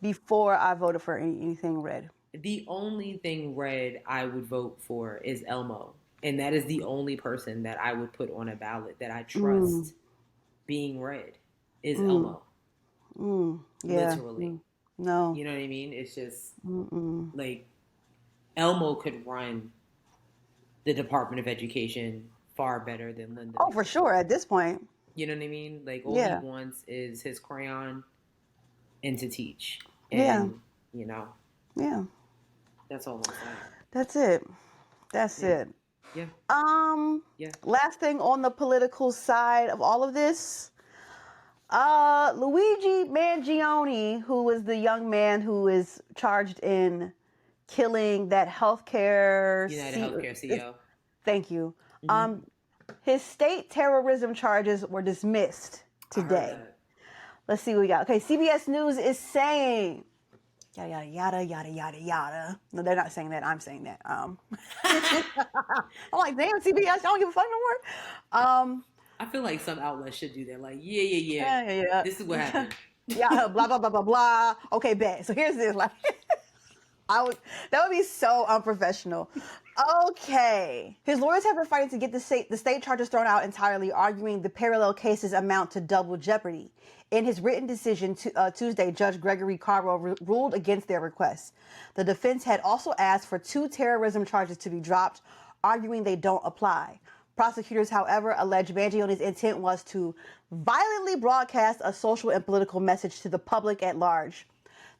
before I voted for anything red. The only thing red I would vote for is Elmo. And that is the only person that I would put on a ballot that I trust being red is Elmo. Yeah. Literally. No. You know what I mean? It's just like Elmo could run the Department of Education far better than Linda. Oh, for sure. At this point. You know what I mean? Like all he wants is his crayon and to teach. And, Yeah. That's all I'm saying. That's it. That's it. Yeah. Last thing on the political side of all of this. Luigi Mangione, who was the young man who is charged in killing that healthcare Healthcare CEO. Thank you. His state terrorism charges were dismissed today. Let's see what we got. Okay, CBS News is saying yada yada yada yada yada. No, they're not saying that. I'm saying that. I'm like, damn, CBS, y'all don't give a fuck no more. I feel like some outlets should do that. Like, yeah. This is what happened. Blah blah blah blah blah. Okay, bet. So here's this. Like, that would be so unprofessional. Okay. His lawyers have been fighting to get the state charges thrown out entirely, arguing the parallel cases amount to double jeopardy. In his written decision Tuesday, Judge Gregory Caro ruled against their requests. The defense had also asked for 2 terrorism charges to be dropped, arguing they don't apply. Prosecutors, however, allege Mangione's intent was to violently broadcast a social and political message to the public at large.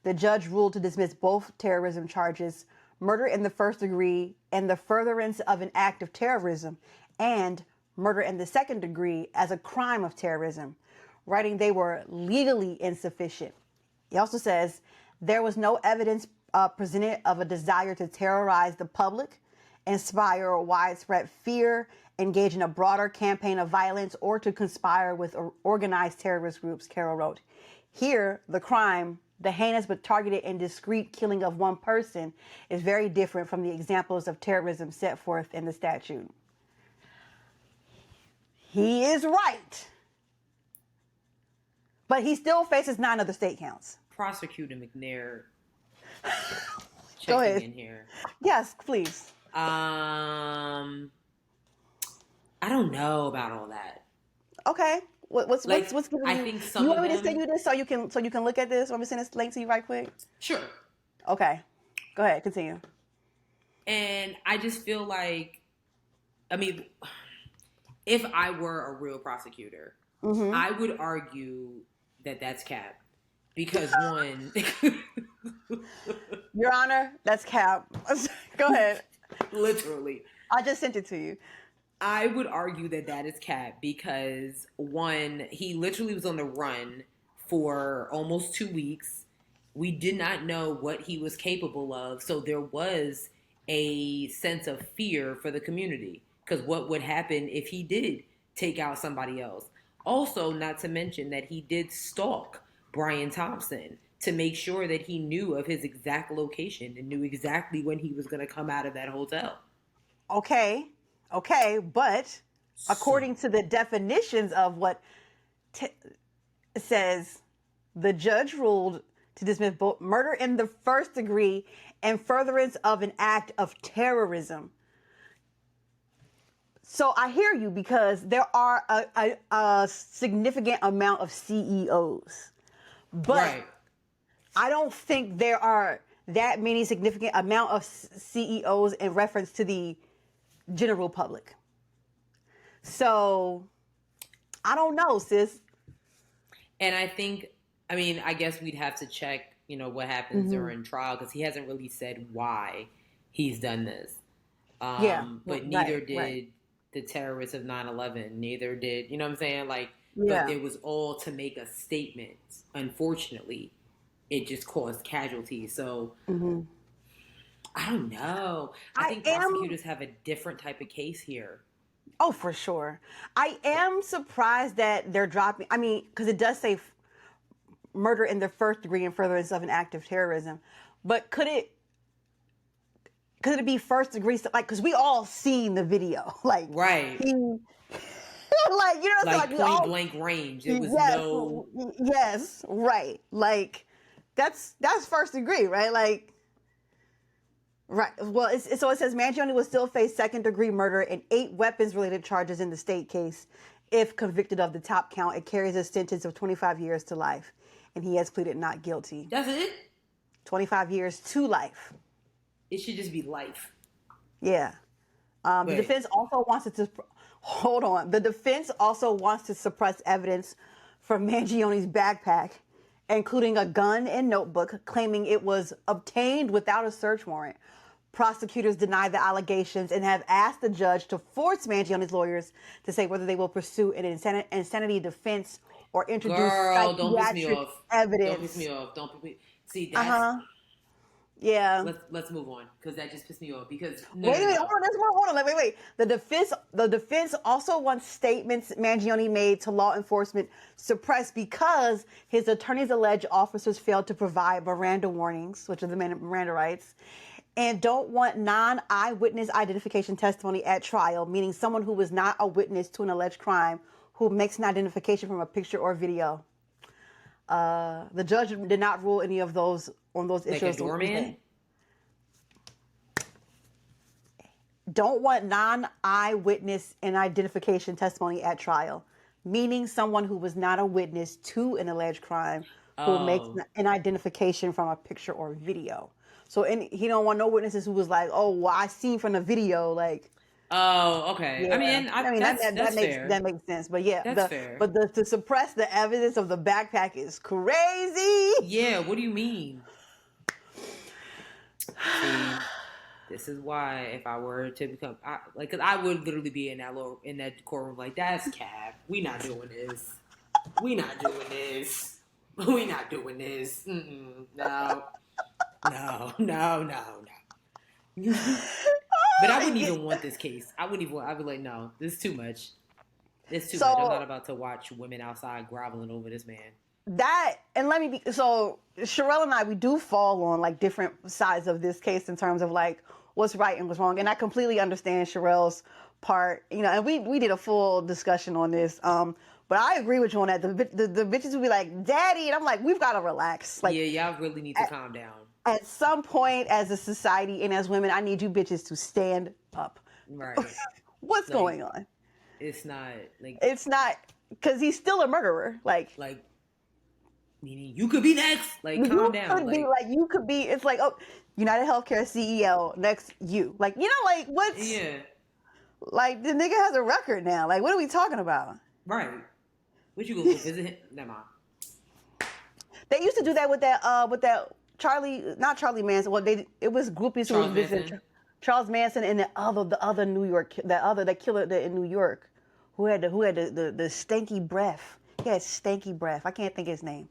The judge ruled to dismiss both terrorism charges, murder in the first degree and the furtherance of an act of terrorism, and murder in the second degree as a crime of terrorism, writing they were legally insufficient. He also says there was no evidence presented of a desire to terrorize the public, inspire widespread fear, engage in a broader campaign of violence, or to conspire with organized terrorist groups, Carroll wrote. Here, the crime, the heinous but targeted and discreet killing of one person, is very different from the examples of terrorism set forth in the statute. He is right. But he still faces 9 other state counts. Prosecutor McNair Go ahead. checking in here. Yes, please. I don't know about all that. Okay. What's Like, giving I you? think some You of want me to them. send you this so you can look at this? Want me to send this link to you right quick? Sure. Okay. Go ahead. Continue. And I just feel like, I mean, if I were a real prosecutor, I would argue that that's cap. Because one, Your Honor, that's cap. Go ahead. literally, I just sent it to you. I would argue that that is cap because one, he literally was on the run for almost 2 weeks. We did not know what he was capable of, so there was a sense of fear for the community because what would happen if he did take out somebody else? Also, not to mention that he did stalk Brian Thompson to make sure that he knew of his exact location and knew exactly when he was going to come out of that hotel. Okay, but according to the definitions of what says, the judge ruled to dismiss both murder in the first degree and furtherance of an act of terrorism. So I hear you because there are a significant amount of CEOs, but Right. I don't think there are that many significant amount of CEOs in reference to the general public. So I don't know, sis. And I think, I mean, I guess we'd have to check, what happens during trial because he hasn't really said why he's done this. But neither did the terrorists of 9/11. Neither did, you know what I'm saying? But it was all to make a statement. Unfortunately, it just caused casualties. So I don't know. I think prosecutors have a different type of case here. Oh, for sure. I am surprised that they're dropping. I mean, because it does say murder in the first degree and furtherance of an act of terrorism, but could it be first degree? Like, because we all seen the video, like right. Like like point blank range. It was yes, right. Like that's first degree, right? Like. Right. Well, so it says Mangione will still face second degree murder and 8 weapons related charges in the state case. If convicted of the top count, it carries a sentence of 25 years to life. And he has pleaded not guilty. That's it? 25 years to life. It should just be life. Yeah. The defense also wants to hold on. The defense also wants to suppress evidence from Mangione's backpack, including a gun and notebook, claiming it was obtained without a search warrant. Prosecutors deny the allegations and have asked the judge to force Mangione's lawyers to say whether they will pursue an insanity defense or introduce psychiatric evidence. Don't piss me off. Don't piss me. See, that's yeah. Let's move on because that just pissed me off. Because wait, hold on. Wait. The defense also wants statements Mangione made to law enforcement suppressed because his attorneys allege officers failed to provide Miranda warnings, which are the Miranda rights, and don't want non-eyewitness identification testimony at trial, meaning someone who was not a witness to an alleged crime who makes an identification from a picture or video. The judge did not rule any of those on those issues. Like a doorman? Don't want non-eyewitness and identification testimony at trial, meaning someone who was not a witness to an alleged crime who makes an identification from a picture or video. So he don't want no witnesses who was like, oh, well, I seen from the video, like. Oh, okay. Yeah. I mean, that's fair. That makes sense. But yeah, that's fair. But to suppress the evidence of the backpack is crazy. Yeah. What do you mean? See, this is why if I were to become because I would literally be in that courtroom like that's cap. We not doing this. We not doing this. We not doing this. No. But I wouldn't even want this case. I'd be like, no, this is too much. It's too much. I'm not about to watch women outside groveling over this man. So Sharelle and I, we do fall on like different sides of this case in terms of like what's right and what's wrong. And I completely understand Sharelle's part, you know, and we did a full discussion on this. But I agree with you on that. The bitches would be like, "Daddy," and I'm like, "We've got to relax." Like, yeah, y'all really need to calm down. At some point, as a society and as women, I need you bitches to stand up. Right. What's going on? It's not like it's not because he's still a murderer. Like meaning you could be next. Like, calm down. Could be like you could be. It's like, oh, United Healthcare CEO next you. Like, you know, like what's like the nigga has a record now. Like, what are we talking about? Right. What you gonna go visit him? Never mind. They used to do that with that Charlie, not Charlie Manson. Well, it was groupies who was visiting Charles Manson and the other New York, that killer in New York, who had the stanky breath. He had stanky breath. I can't think of his name.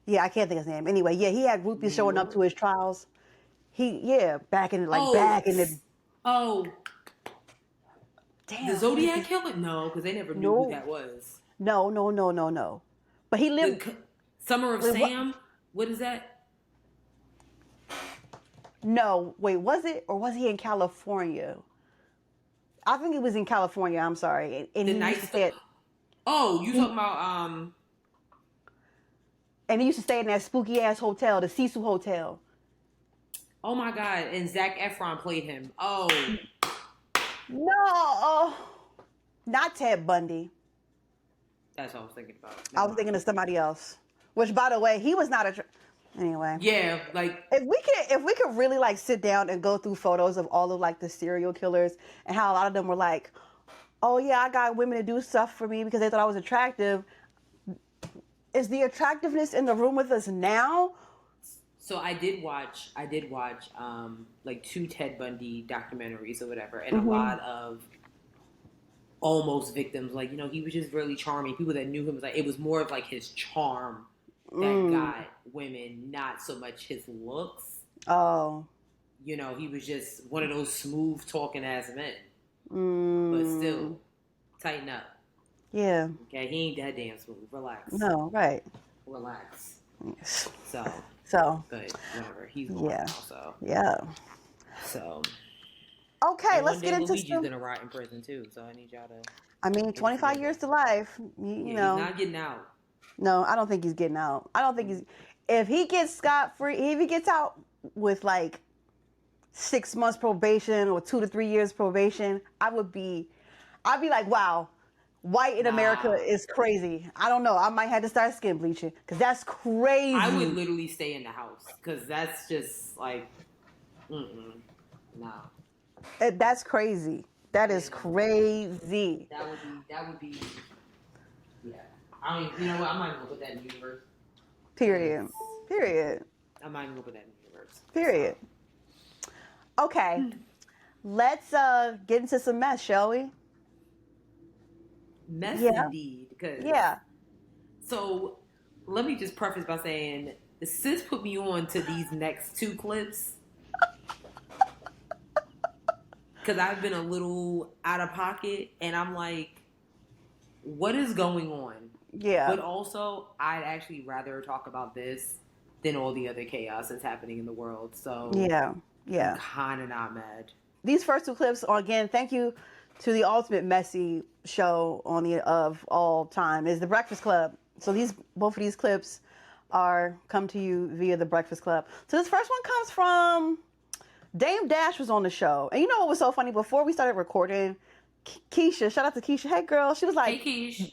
Yeah, I can't think of his name. Anyway, yeah, he had groupies showing up to his trials. Back in the. Oh. Damn. The Zodiac killer? No, because they never knew who that was. No. But he lived. Summer of Sam? What is that? No, wait, was it? Or was he in California? I think he was in California, I'm sorry. And the night stay. Oh, you talking about and he used to stay in that spooky ass hotel, the Sisu Hotel. Oh my God. And Zac Efron played him. Oh. No. Not Ted Bundy. That's what I was thinking about. I was thinking of somebody else. Which, by the way, he was not anyway. Yeah, like if we could really like sit down and go through photos of all of like the serial killers and how a lot of them were like, oh yeah, I got women to do stuff for me because they thought I was attractive. Is the attractiveness in the room with us now? So I did watch like 2 Ted Bundy documentaries or whatever, and a lot of almost victims, like, you know, he was just really charming. People that knew him was like, it was more of like his charm that got women, not so much his looks. Oh. You know, he was just one of those smooth talking ass men. But still, tighten up. Yeah. Okay, he ain't that damn smooth. Relax. No, right. Relax. Yes. So. But whatever. He's gone now, so. Yeah. So. Okay, let's get into Luigi's gonna rot in prison too, so I need y'all to. I mean, 25 years to life. You know. He's not getting out. No, I don't think he's getting out. I don't think he's. If he gets scot-free, if he gets out with like 6 months probation or 2 to 3 years probation, I'd be like, wow, white in America is crazy. I don't know. I might have to start skin bleaching because that's crazy. I would literally stay in the house because that's just like, no. That's crazy. That is crazy. That would be. Yeah. I mean, you know what? I'm not even gonna put that in the universe. Period. I'm not even gonna put that in the universe. Period. Okay. Let's get into some mess, shall we? Mess indeed. Yeah. So let me just preface by saying, sis put me on to these next 2 clips. Because I've been a little out of pocket, and I'm like, what is going on? Yeah. But also, I'd actually rather talk about this than all the other chaos that's happening in the world. So yeah. I'm kind of not mad. These first 2 clips are, again, thank you to the ultimate messy show of all time, is The Breakfast Club. So both of these clips come to you via The Breakfast Club. So this first one comes from Dame Dash was on the show. And you know what was so funny? Before we started recording, Keisha, shout out to Keisha. Hey, girl. She was like, hey, Keish.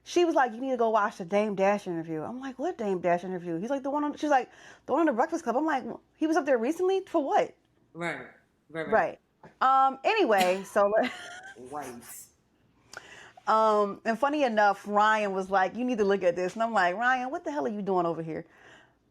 She was like, you need to go watch the Dame Dash interview. I'm like, what Dame Dash interview? She's like, the one on the Breakfast Club. I'm like, he was up there recently? For what? Right. Anyway, so. Right. And funny enough, Ryan was like, you need to look at this. And I'm like, Ryan, what the hell are you doing over here?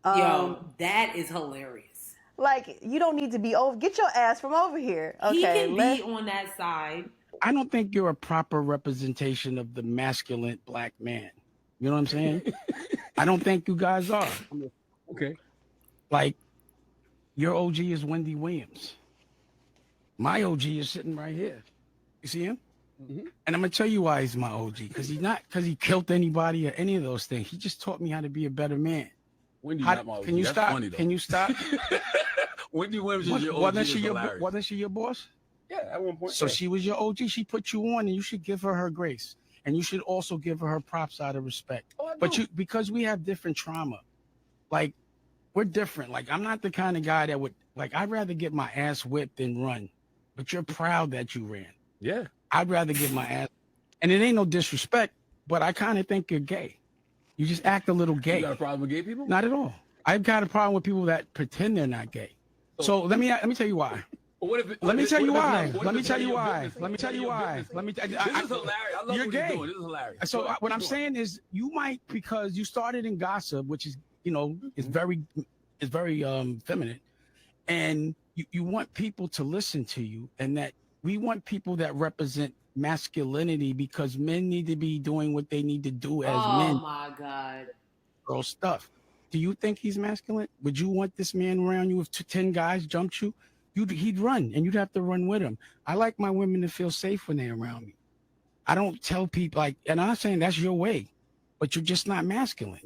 Yo, that is hilarious. Like, you don't need to be over. Get your ass from over here. Okay, he can be on that side. I don't think you're a proper representation of the masculine black man. You know what I'm saying? I don't think you guys are. Okay. Like, your OG is Wendy Williams. My OG is sitting right here. You see him? Mm-hmm. And I'm gonna tell you why he's my OG. Because he killed anybody or any of those things. He just taught me how to be a better man. Wendy's not my OG. Can you That's stop? funny, though. Can you stop? Wendy Williams is your OG. Wasn't she your boss? Yeah, at one point. So yeah. she was your OG. She put you on, and you should give her grace, and you should also give her props out of respect. Oh, I But do. because we have different trauma, like we're different. Like I'm not the kind of guy that would I'd rather get my ass whipped than run. But you're proud that you ran. Yeah. I'd rather get my ass, and it ain't no disrespect, but I kind of think you're gay. You just act a little gay. You got a problem with gay people? Not at all. I've got a problem with people that pretend they're not gay. So let me tell you why. Let me tell you why. Let me tell you why. Let me tell you why. Let me. This is hilarious. I love you're what gay. you're doing. This is hilarious. So what I'm saying is, you might, because you started in gossip, which is is very feminine, and you want people to listen to you, and that we want people that represent masculinity, because men need to be doing what they need to do as men. Oh my God. Girl stuff. Do you think he's masculine? Would you want this man around you if 10 guys jumped you? He'd run, and you'd have to run with him. I like my women to feel safe when they're around me. I don't tell people and I'm not saying that's your way, but you're just not masculine.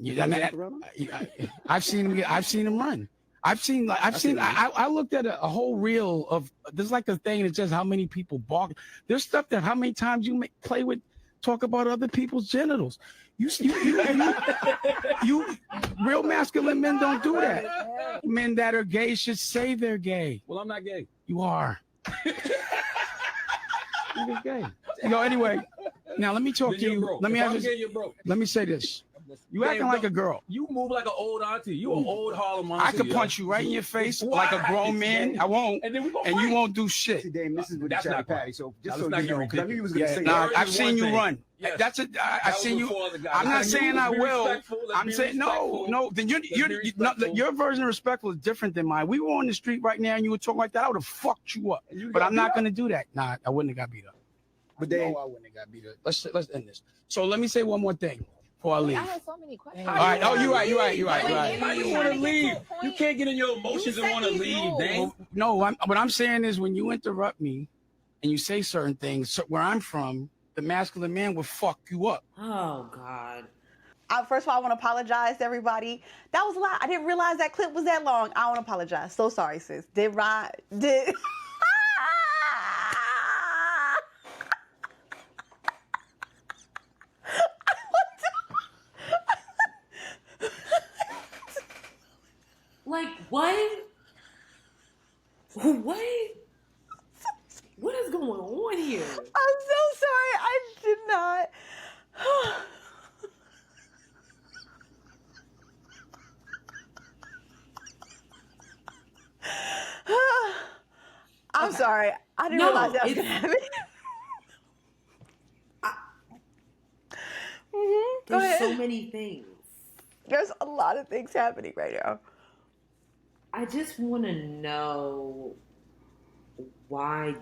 I've seen him. I've seen him run. I looked at a whole reel of, there's like a thing that says how many people bark. There's stuff that how many times you play with, talk about other people's genitals. You real masculine men don't do that. Men that are gay should say they're gay. Well, I'm not gay. You are. You're gay. Anyway, now let me talk to you. Broke. Let me if have I'm this. gay, you're broke. Let me say this. You acting like a girl. You move like an old auntie. You an old Harlem auntie. I could punch you right in your face like a grown man. I won't. And you won't do shit. See, Dame, this is what That's you not Patty. So just so so you know, because I knew he was going to say that. I've seen you run. Yes. I've seen you. I'm not saying I will. I'm saying no. Then your version of respectful is different than mine. We were on the street right now, and you were talking like that. I would have fucked you up. But I'm not going to do that. Nah, I wouldn't have got beat up. But then I wouldn't have got beat up. Let's end this. So let me say one more thing before I leave. I have so many questions. All right. Oh, you're right. How you want to leave? You can't get in your emotions and want to leave, Dang. No, what I'm saying is, when you interrupt me and you say certain things, where I'm from, the masculine man will fuck you up. Oh God. First of all, I want to apologize to everybody. That was a lot. I didn't realize that clip was that long. I want to apologize. So sorry, sis. Did Like what? What? What is going on here? I'm so sorry. I did not. I'm sorry. I didn't realize that was going to happen. Go There's ahead. so many things. There's a lot of things happening right now. I just want to know why.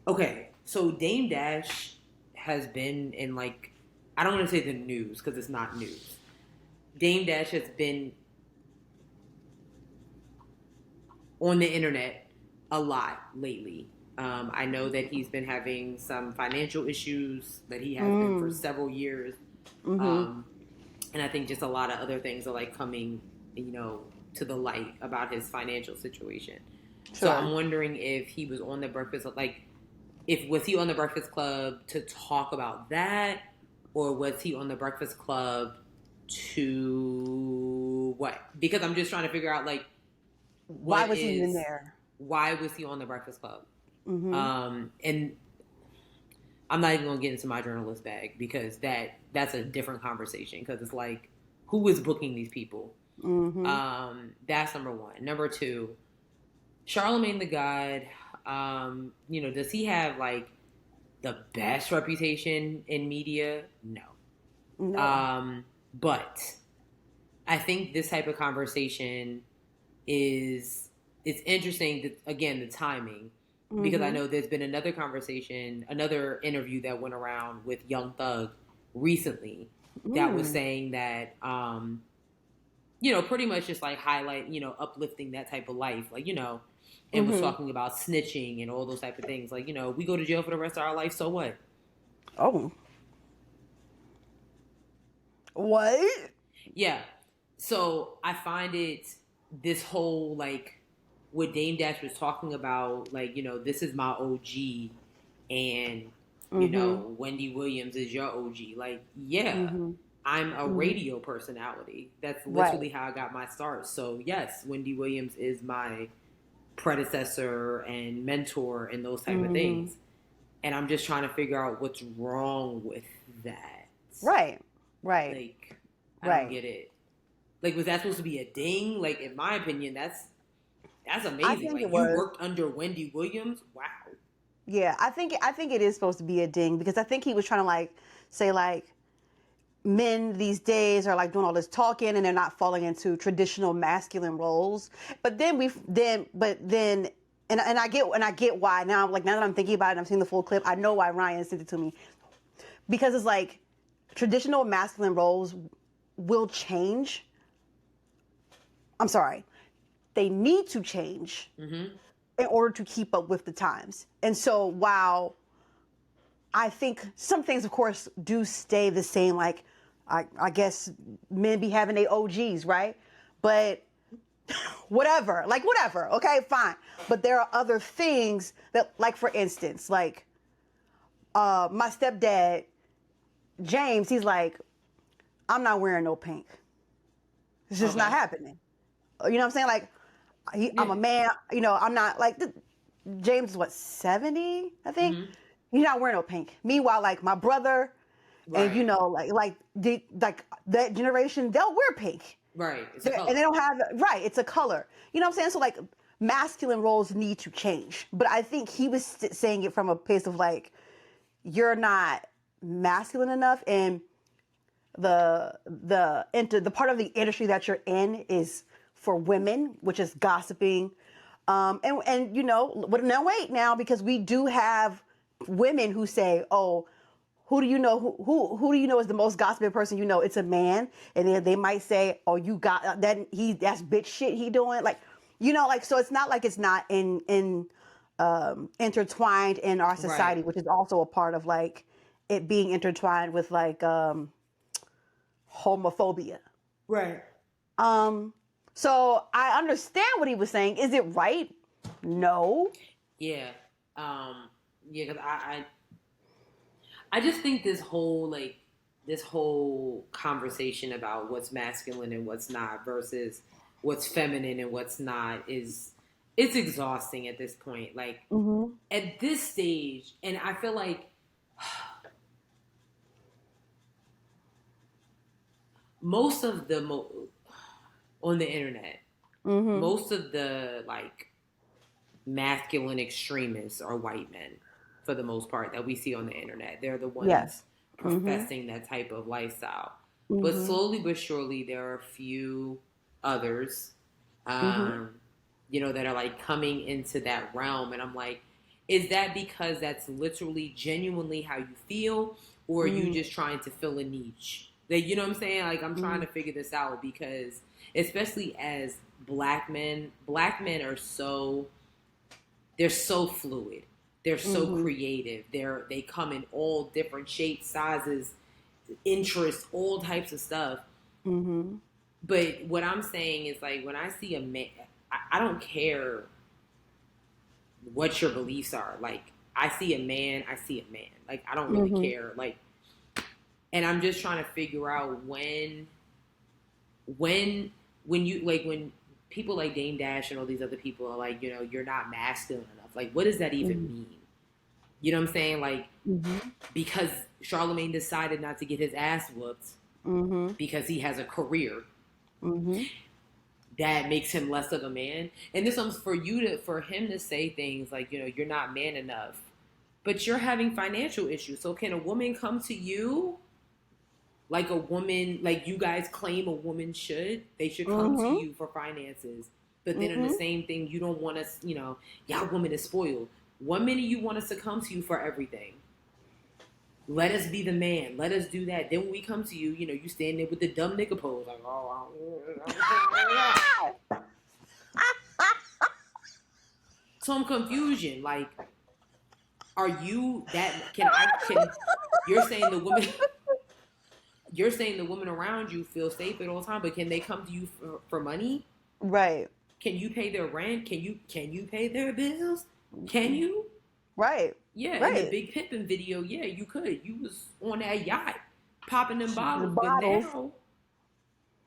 Okay, so Dame Dash has been in I don't want to say the news because it's not news. Dame Dash has been on the internet a lot lately. I know that he's been having some financial issues that he has been for several years. And I think just a lot of other things are coming, to the light about his financial situation. Sure. So I'm wondering if he was on the Breakfast, was he on the Breakfast Club to talk about that, or was he on the Breakfast Club to what? Because I'm just trying to figure out why was he in there? Why was he on the Breakfast Club? Mm-hmm. And I'm not even gonna get into my journalist bag because that's a different conversation, because it's who is booking these people? Mm-hmm. That's number one. Number two, Charlamagne the God, does he have the best reputation in media? No. But I think this type of conversation it's interesting that, again, the timing, because I know there's been another interview that went around with Young Thug recently that was saying that, pretty much just highlight, uplifting that type of life, and was talking about snitching and all those type of things. We go to jail for the rest of our life, so what? Oh. What? Yeah. So I find this whole what Dame Dash was talking about, like, you know, this is my OG, and you know, Wendy Williams is your OG. Like, yeah, I'm a radio personality. That's literally how I got my start. So yes, Wendy Williams is my predecessor and mentor and those type of things. And I'm just trying to figure out what's wrong with that. Right. Like, I don't get it. Like, was that supposed to be a ding? Like, in my opinion, that's amazing. I think like, it was. You worked under Wendy Williams? Wow. Yeah, I think it is supposed to be a ding, because I think he was trying to like say like men these days are like doing all this talking and they're not falling into traditional masculine roles. But then and I get why now. Like, now that I'm thinking about it and I'm seeing the full clip, I know why Ryan sent it to me, because it's like traditional masculine roles will change. I'm sorry, they need to change in order to keep up with the times. And so while I think some things, of course, do stay the same, like I guess men be having their OGs, right? But whatever, okay, fine. But there are other things that, like, for instance, like my stepdad, James, he's like, I'm not wearing no pink. It's just not happening. You know what I'm saying? Like, I'm a man, you know, I'm not like, James is what, 70, I think? He's not wearing no pink. Meanwhile, like my brother, and you know, like that generation, they'll wear pink. Right. And they don't have, it's a color. You know what I'm saying? So like masculine roles need to change. But I think he was saying it from a place of like, you're not masculine enough, and the part of the industry that you're in is for women, which is gossiping. And you know, but no, wait now, because we do have women who say, oh, who do you know? Who do you know is the most gossiping person you know? It's a man. And then they might say, oh, you got that. That's bitch shit he doing. Like, you know, like, so it's not like it's not intertwined in our society, which is also a part of like it being intertwined with like homophobia. Right. So I understand what he was saying. Is it right? No. Yeah. Because I just think this whole conversation about what's masculine and what's not versus what's feminine and what's not it's exhausting at this point. Like, at this stage, and I feel like most of the on the internet, most of the like masculine extremists are white men, for the most part, that we see on the internet. They're the ones professing that type of lifestyle. But slowly but surely, there are a few others, you know, that are like coming into that realm. And I'm like, is that because that's literally genuinely how you feel, or are you just trying to fill a niche? Like, you know what I'm saying? Like, I'm trying to figure this out, because especially as black men are they're so fluid. They're so creative. They come in all different shapes, sizes, interests, all types of stuff. But what I'm saying is, like, when I see a man, I don't care what your beliefs are. Like, I see a man. Like, I don't really care. Like, and I'm just trying to figure out when you, like, when people like Dame Dash and all these other people are like, you know, you're not masculine enough. Like, what does that even mean? You know what I'm saying? Like, because Charlamagne decided not to get his ass whooped because he has a career, that makes him less of a man. And this one's for him to say things like, you know, you're not man enough, but you're having financial issues. So can a woman come to you like a woman, like you guys claim a woman should? They should come to you for finances. But then in the same thing, you don't want us, you know, y'all woman is spoiled. One minute you want us to come to you for everything. Let us be the man. Let us do that. Then when we come to you, you know, you stand there with the dumb nigga pose. Like, So I'm confusion. Like, are you that, you're saying the women around you feel safe at all times, but can they come to you for money? Right. Can you pay their rent? Can you pay their bills? Can you? Right. Yeah, right. in the Big Pimpin' video, yeah, you could. You was on that yacht popping them bottles, The bottles. but now.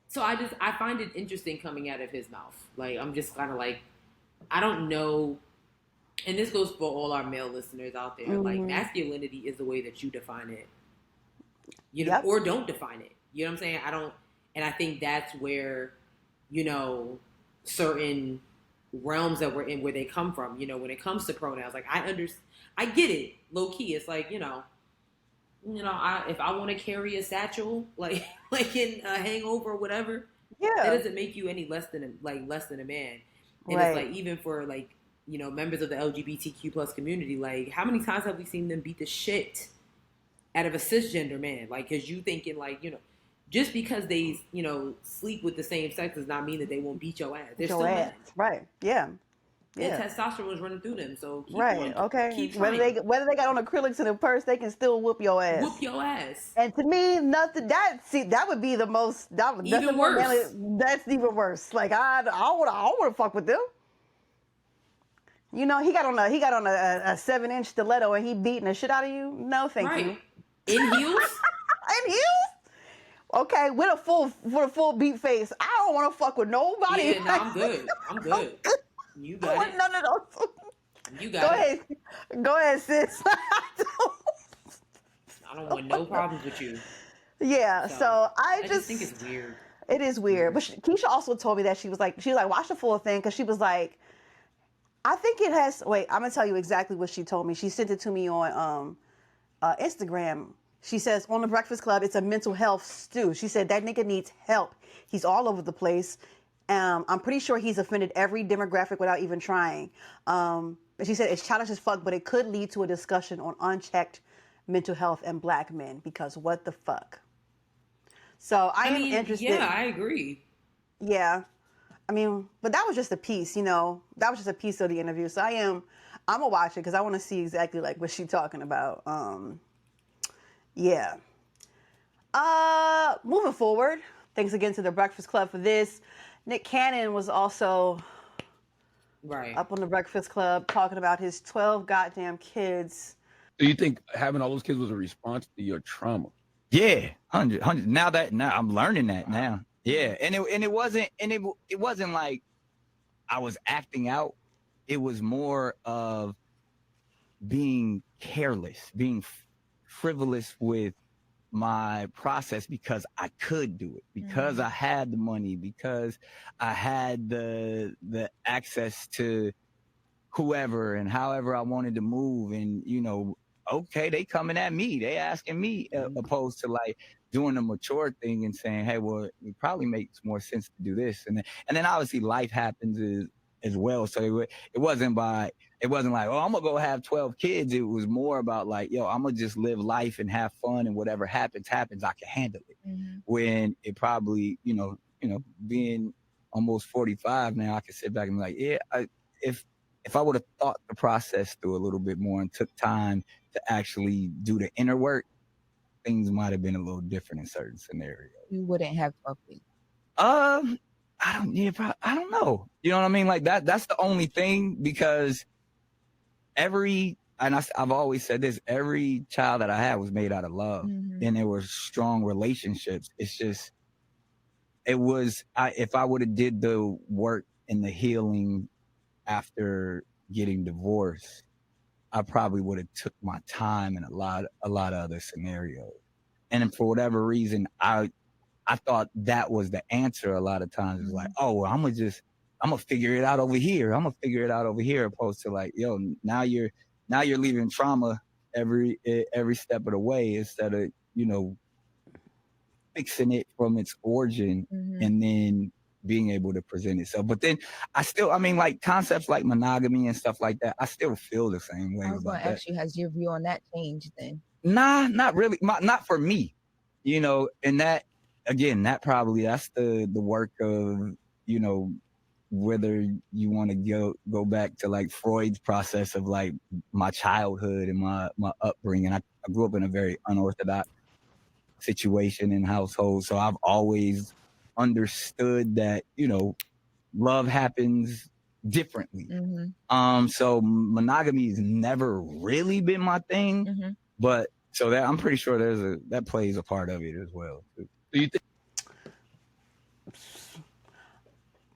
So I find it interesting coming out of his mouth. Like I'm just kind of like, I don't know, and this goes for all our male listeners out there. Mm-hmm. Like masculinity is the way that you define it, you know, Yep. or don't define it. You know what I'm saying? I don't, and I think that's where, you know, certain realms that we're in, where they come from. You know, when it comes to pronouns, like I get it, low key. It's like, you know, if I want to carry a satchel, like in a Hangover or whatever, Yeah. that doesn't make you any less than a man. And Right. it's like, even for like, you know, members of the LGBTQ plus community, like how many times have we seen them beat the shit out of a cisgender man? Like, cause you thinking like, you know, just because they, you know, sleep with the same sex does not mean that they won't beat your ass. They're still men. Right. Yeah. And testosterone was running through them. So keep right. on, Okay. keep whether trying. they got on acrylics in a purse, they can still whoop your ass. Whoop your ass. And to me, nothing. That would be the most. Even worse. That's even worse. Like I don't want to fuck with them. You know, he got on a 7-inch stiletto and he beating the shit out of you. No, thank you. In heels. In heels. Okay, with a full beat face. I don't want to fuck with nobody. Yeah, no, I'm good. I'm good. You got I want it. none of those. You got it. Go ahead, sis. I don't want no problems with you. Yeah, so I just think it's weird. It is weird. But Keisha also told me that she was like, watch the full thing, because she was like, I think it has, wait, I'm going to tell you exactly what she told me. She sent it to me on Instagram. She says, on the Breakfast Club, it's a mental health stew. She said, that nigga needs help. He's all over the place. I'm pretty sure he's offended every demographic without even trying. But she said, it's childish as fuck, but it could lead to a discussion on unchecked mental health and black men, because what the fuck? So I am interested. Yeah, I agree. Yeah. I mean, but that was just a piece, you know. That was just a piece of the interview. So I'm gonna watch it because I want to see exactly like what she's talking about. Yeah. Moving forward. Thanks again to the Breakfast Club for this. Nick Cannon was also up on the Breakfast Club talking about his 12 goddamn kids. Do you think having all those kids was a response to your trauma? Yeah, 100. Now I'm learning that now. Yeah, and it wasn't like I was acting out. It was more of being careless, being frivolous with my process, because I could do it, because I had the money, because I had the access to whoever and however I wanted to move. And, you know, okay, they coming at me, they asking me, opposed to like doing the mature thing and saying, hey, well, it probably makes more sense to do this. And then obviously life happens as well. So it wasn't like, oh, I'm gonna go have 12 kids. It was more about like, yo, I'm gonna just live life and have fun, and whatever happens, I can handle it. When it probably, you know, being almost 45 now, I can sit back and be like, yeah, if I would have thought the process through a little bit more and took time to actually do the inner work, things might have been a little different in certain scenarios. You wouldn't have 12 kids. I don't know. You know what I mean? Like that's the only thing, because I've always said this, every child that I had was made out of love, and there were strong relationships. It's just, if I would have did the work and the healing after getting divorced, I probably would have took my time in a lot of other scenarios. And for whatever reason, I thought that was the answer a lot of times. It's like, oh, well, I'm gonna figure it out over here. Opposed to like, yo, now you're leaving trauma every step of the way, instead of, you know, fixing it from its origin and then being able to present itself. But then like concepts like monogamy and stuff like that, I still feel the same way. I was going to ask you, has your view on that changed then? Nah, not really. Not for me, you know. And that, again, that's the work of, you know, whether you want to go back to like Freud's process of like my childhood and my upbringing. I grew up in a very unorthodox situation and household, so I've always understood that, you know, love happens differently. So monogamy has never really been my thing, but so that I'm pretty sure that plays a part of it as well. Do you think?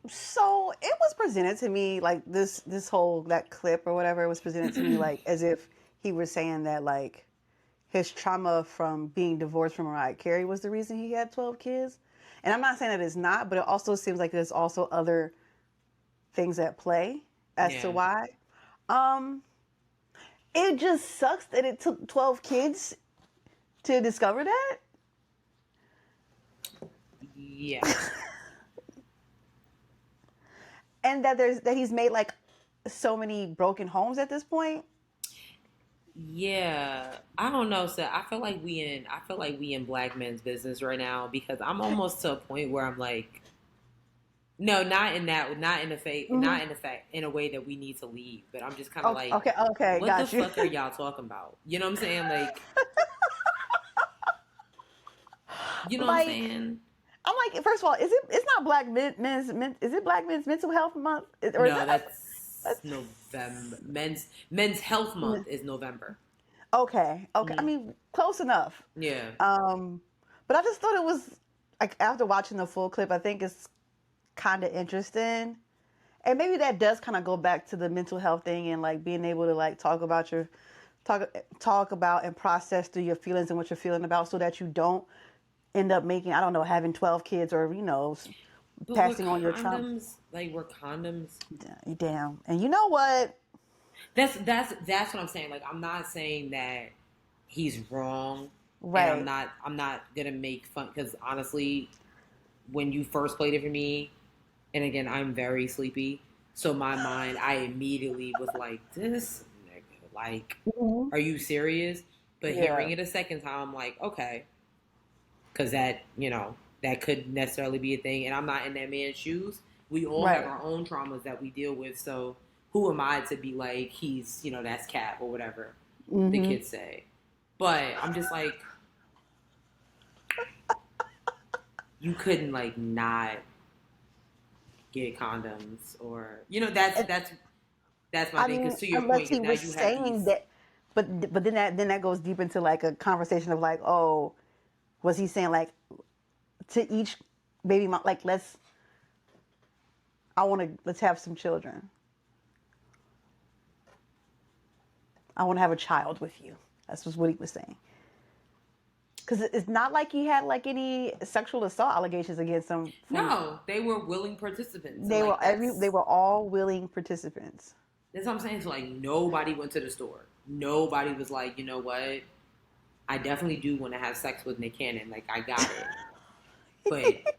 So it was presented to me like this whole that clip or whatever, it was presented to me like as if he was saying that like his trauma from being divorced from Mariah Carey was the reason he had 12 kids. And I'm not saying that it's not, but it also seems like there's also other things at play as to why. It just sucks that it took 12 kids to discover that. Yeah. And that he's made like so many broken homes at this point. Yeah, I don't know. So I feel like we in black men's business right now because I'm almost to a point where I'm like, no, not in a way that we need to leave. But I'm just kind of like, okay, what got the you. fuck are y'all talking about? You know what I'm saying? Like, you know what I'm saying? I'm like, first of all, it's not is it Black Men's Mental Health Month? Or No, that's November. Men's Health Month is November. Okay. I mean, close enough. Yeah. But I just thought it was like after watching the full clip, I think it's kind of interesting, and maybe that does kind of go back to the mental health thing and like being able to like talk about and process through your feelings and what you're feeling about, so that you don't end up making, I don't know, having 12 kids or But passing on your trauma. Like we're condoms. Damn. And you know what? That's what I'm saying. Like I'm not saying that he's wrong. Right. And I'm not gonna make fun because honestly, when you first played it for me, and again I'm very sleepy, so my mind I immediately was like, this nigga, like, are you serious? But hearing it a second time, I'm like, okay, because that that could necessarily be a thing, and I'm not in that man's shoes. We all have our own traumas that we deal with, so who am I to be like, he's, that's cap or whatever the kids say. But I'm just like, you couldn't like not get condoms or, that's my thing. Because to your point, he now was you have saying these. that, but then that goes deep into like a conversation of like, oh, was he saying like to each baby mom, like let's have some children. I want to have a child with you. That's what he was saying. Because it's not like he had like any sexual assault allegations against him. No, they were willing participants. They were all willing participants. That's what I'm saying. So like nobody went to the store. Nobody was like, you know what? I definitely do want to have sex with Nick Cannon. Like I got it. But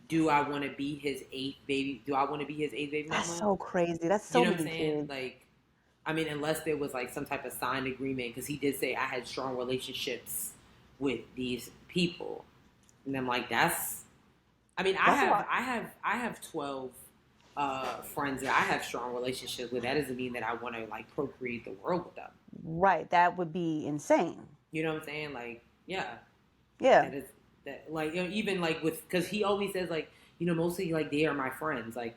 do I want to be his eighth baby? Do I want to be his eighth baby mama? That's so crazy. That's so many kids. Like, I mean, unless there was like some type of signed agreement, because he did say I had strong relationships with these people, and I'm like, that's. I mean, I have 12 friends that I have strong relationships with. That doesn't mean that I want to like procreate the world with them. Right. That would be insane. You know what I'm saying? Like, yeah. Yeah. That like even like with, because he always says like, mostly like they are my friends. Like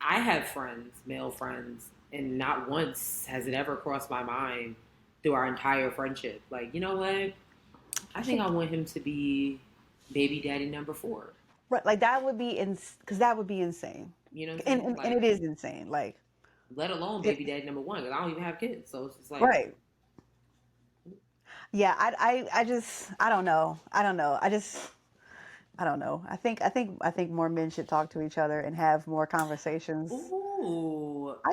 I have friends, male friends, and not once has it ever crossed my mind through our entire friendship. Like, you know what? I think I want him to be baby daddy number 4. Right, like that would be because that would be insane. You know what I'm saying? And it is insane. Like, let alone baby daddy number 1, because I don't even have kids, so it's just like right. Yeah, I just I don't know. I don't know. I think more men should talk to each other and have more conversations. Ooh. I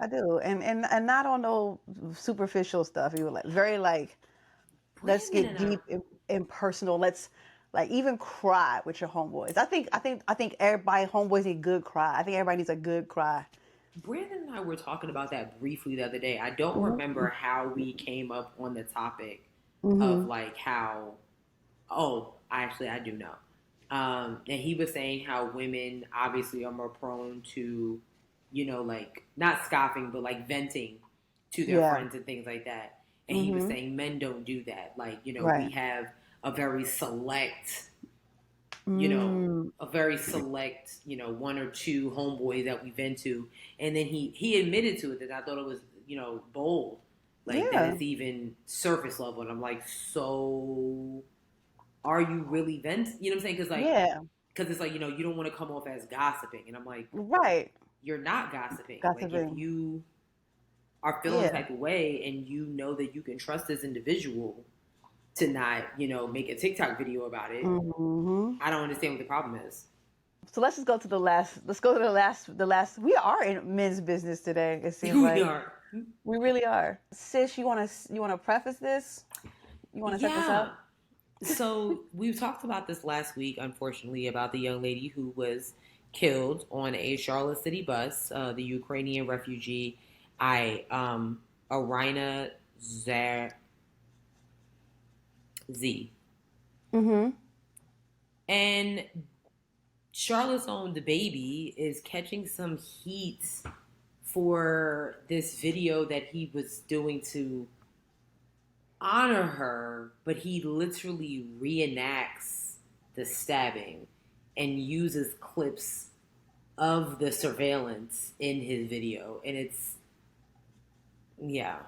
do. And not on no superficial stuff. You like very like let's get deep and personal. Let's like even cry with your homeboys. I think everybody homeboys need a good cry. I think everybody needs a good cry. Brandon and I were talking about that briefly the other day. I don't remember how we came up on the topic of like how, I do know. And he was saying how women obviously are more prone to, like not scoffing, but like venting to their friends and things like that. And he was saying men don't do that. Like, we have a very select you know, a very select, you know, one or two homeboys that we've been to. And then he admitted to it that I thought it was, you know, bold. Like that it's even surface level. And I'm like, so are you really vent? You know what I'm saying? Because like, because it's like, you know, you don't want to come off as gossiping. And I'm like, right. You're not gossiping. Like if Gossiping. you are feeling a type of way and you know that you can trust this individual to not, you know, make a TikTok video about it, I don't understand what the problem is. So let's just go to the last. Let's go to the last. We are in men's business today. It seems We like are. we really are. Sis, you wanna preface this? You wanna set this up? So we talked about this last week, unfortunately, about the young lady who was killed on a Charlotte City bus, the Ukrainian refugee, Irina Z. And Charlotte's own DaBaby is catching some heat for this video that he was doing to honor her, but he literally reenacts the stabbing and uses clips of the surveillance in his video. And it's, yeah.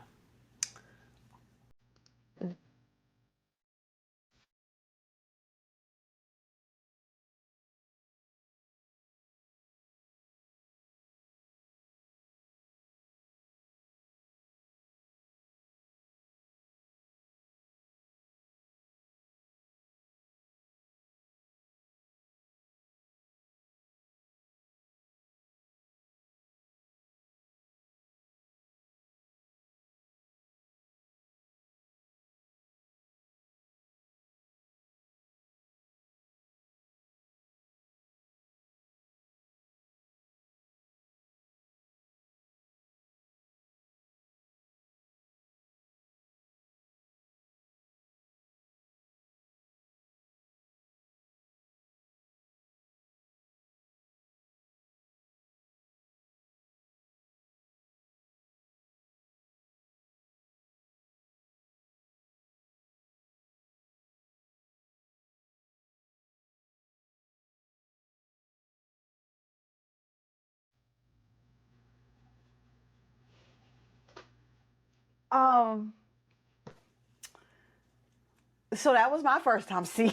So that was my first time seeing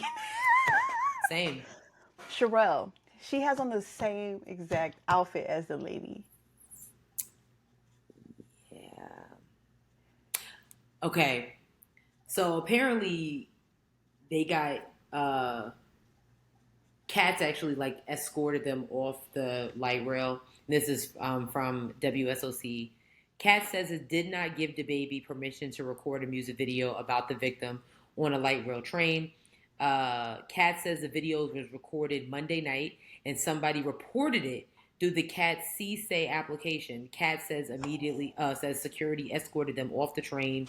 Same. Sharelle. She has on the same exact outfit as the lady. Yeah. Okay. So apparently they got cats actually like escorted them off the light rail. This is from WSOC. Cat says it did not give DaBaby permission to record a music video about the victim on a light rail train. Cat says the video was recorded Monday night and somebody reported it through the Cat CSay application. Cat says immediately says security escorted them off the train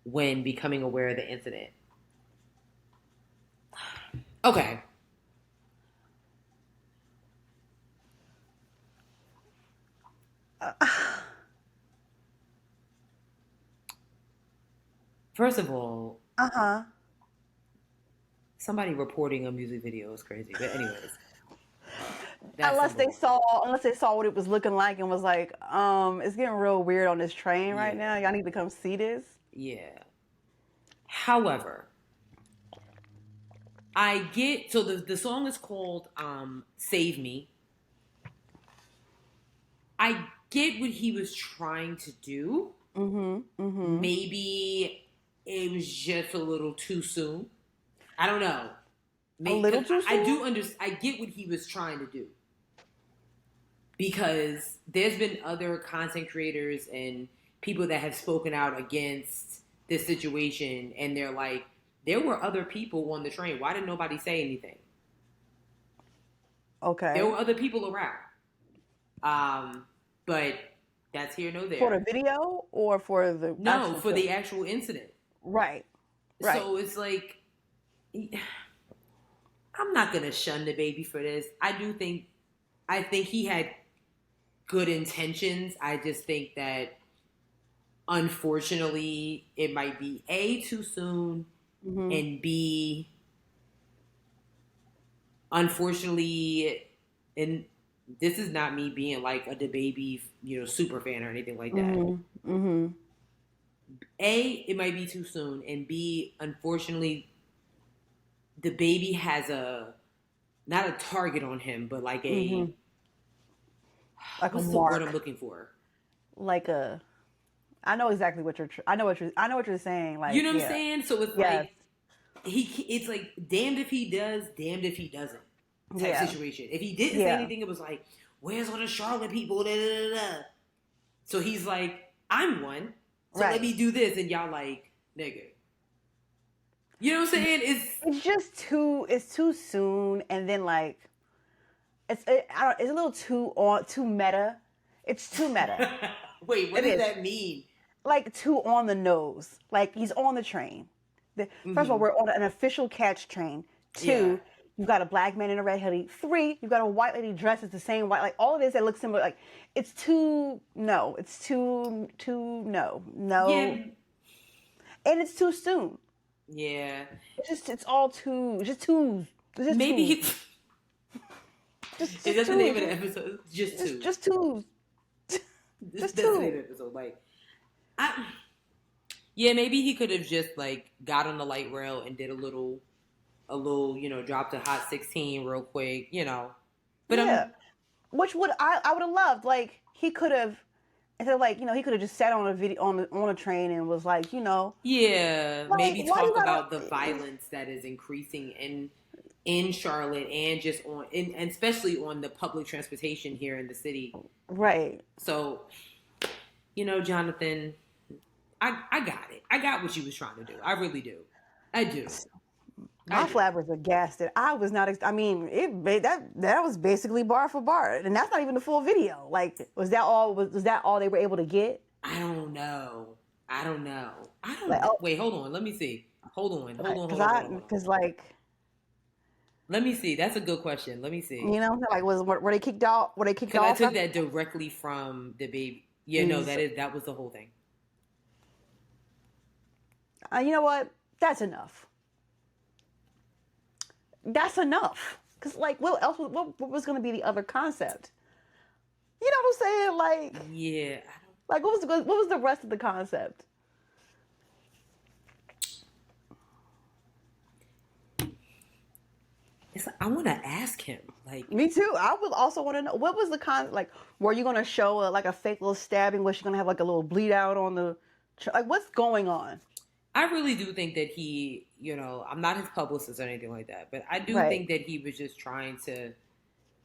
when becoming aware of the incident. Okay. First of all, somebody reporting a music video is crazy. But anyways, Unless they saw what it was looking like and was like, it's getting real weird on this train right now. Y'all need to come see this. Yeah. However, I get so the song is called Save Me. I get what he was trying to do. Maybe it was just a little too soon. I don't know. Maybe, a little too soon? I do understand. I get what he was trying to do. Because there's been other content creators and people that have spoken out against this situation, and they're like, there were other people on the train. Why didn't nobody say anything? Okay. There were other people around. But that's here, no there. For the video or for the the actual incident. Right. So it's like, I'm not gonna shun DaBaby for this. I think he had good intentions. I just think that unfortunately it might be A, too soon, and B, unfortunately, and this is not me being like a DaBaby, super fan or anything like that. Mm-hmm. Mm-hmm. A, it might be too soon, and B, unfortunately, DaBaby has not a target on him, but like Mm-hmm. Like what's a the word I'm mark. looking for? Like a. I know exactly what you're. I know what you're saying. Like, You know what I'm yeah. saying? So it's Yes. like it's like damned if he does, damned if he doesn't type Yeah. situation. If he didn't say Yeah. anything, it was like, where's all the Charlotte people? Da, da, da, da. So he's like, I'm one. So Right. let me do this, and y'all like, nigga. You know what I'm saying? It's just too. It's too soon, and then like, it's a little too meta. It's too meta. Wait, what It does is. that mean? Like too on the nose. Like he's on the train. First of all, we're on an official catch train. 2, Yeah. you've got a black man in a red hoodie. 3, you've got a white lady dressed as the same white. Like all of this that looks similar. Like it's too no. It's too no. Yeah. And it's too soon. Yeah. It's all too. It's just too. It's just Maybe too. Is that the name of the episode? Just two. Just too. That's the name of the episode. Like, maybe he could have just like got on the light rail and did a little, dropped a hot 16 real quick, But yeah. Which would I would have loved. Like he could have. Instead of like, he could have just sat on a video on a train and was like, yeah, like, maybe why you talk gotta- about the violence that is increasing in Charlotte and just and especially on the public transportation here in the city. Right. So, Jonathan, I got it. I got what you was trying to do. I really do. I do. My flabbers are gassed. I was not. I mean, that was basically bar for bar, and that's not even the full video. Like, was that all? Was that all they were able to get? I don't know. Like, oh, Wait, hold on. Let me see. Hold on. Because like, let me see. That's a good question. Let me see. Like, were they kicked out? Were they kicked off? I took that directly from DaBaby. Yeah, no, that was the whole thing. You know what? That's enough. That's enough. Because, like, what else? What was going to be the other concept? You know what I'm saying? Like, yeah. Like, what was the rest of the concept? I want to ask him. Like, me too. I would also want to know what was the like. Were you going to show like a fake little stabbing? Was she going to have like a little bleed out on the? Like, what's going on? I really do think that he, I'm not his publicist or anything like that, but I do think that he was just trying to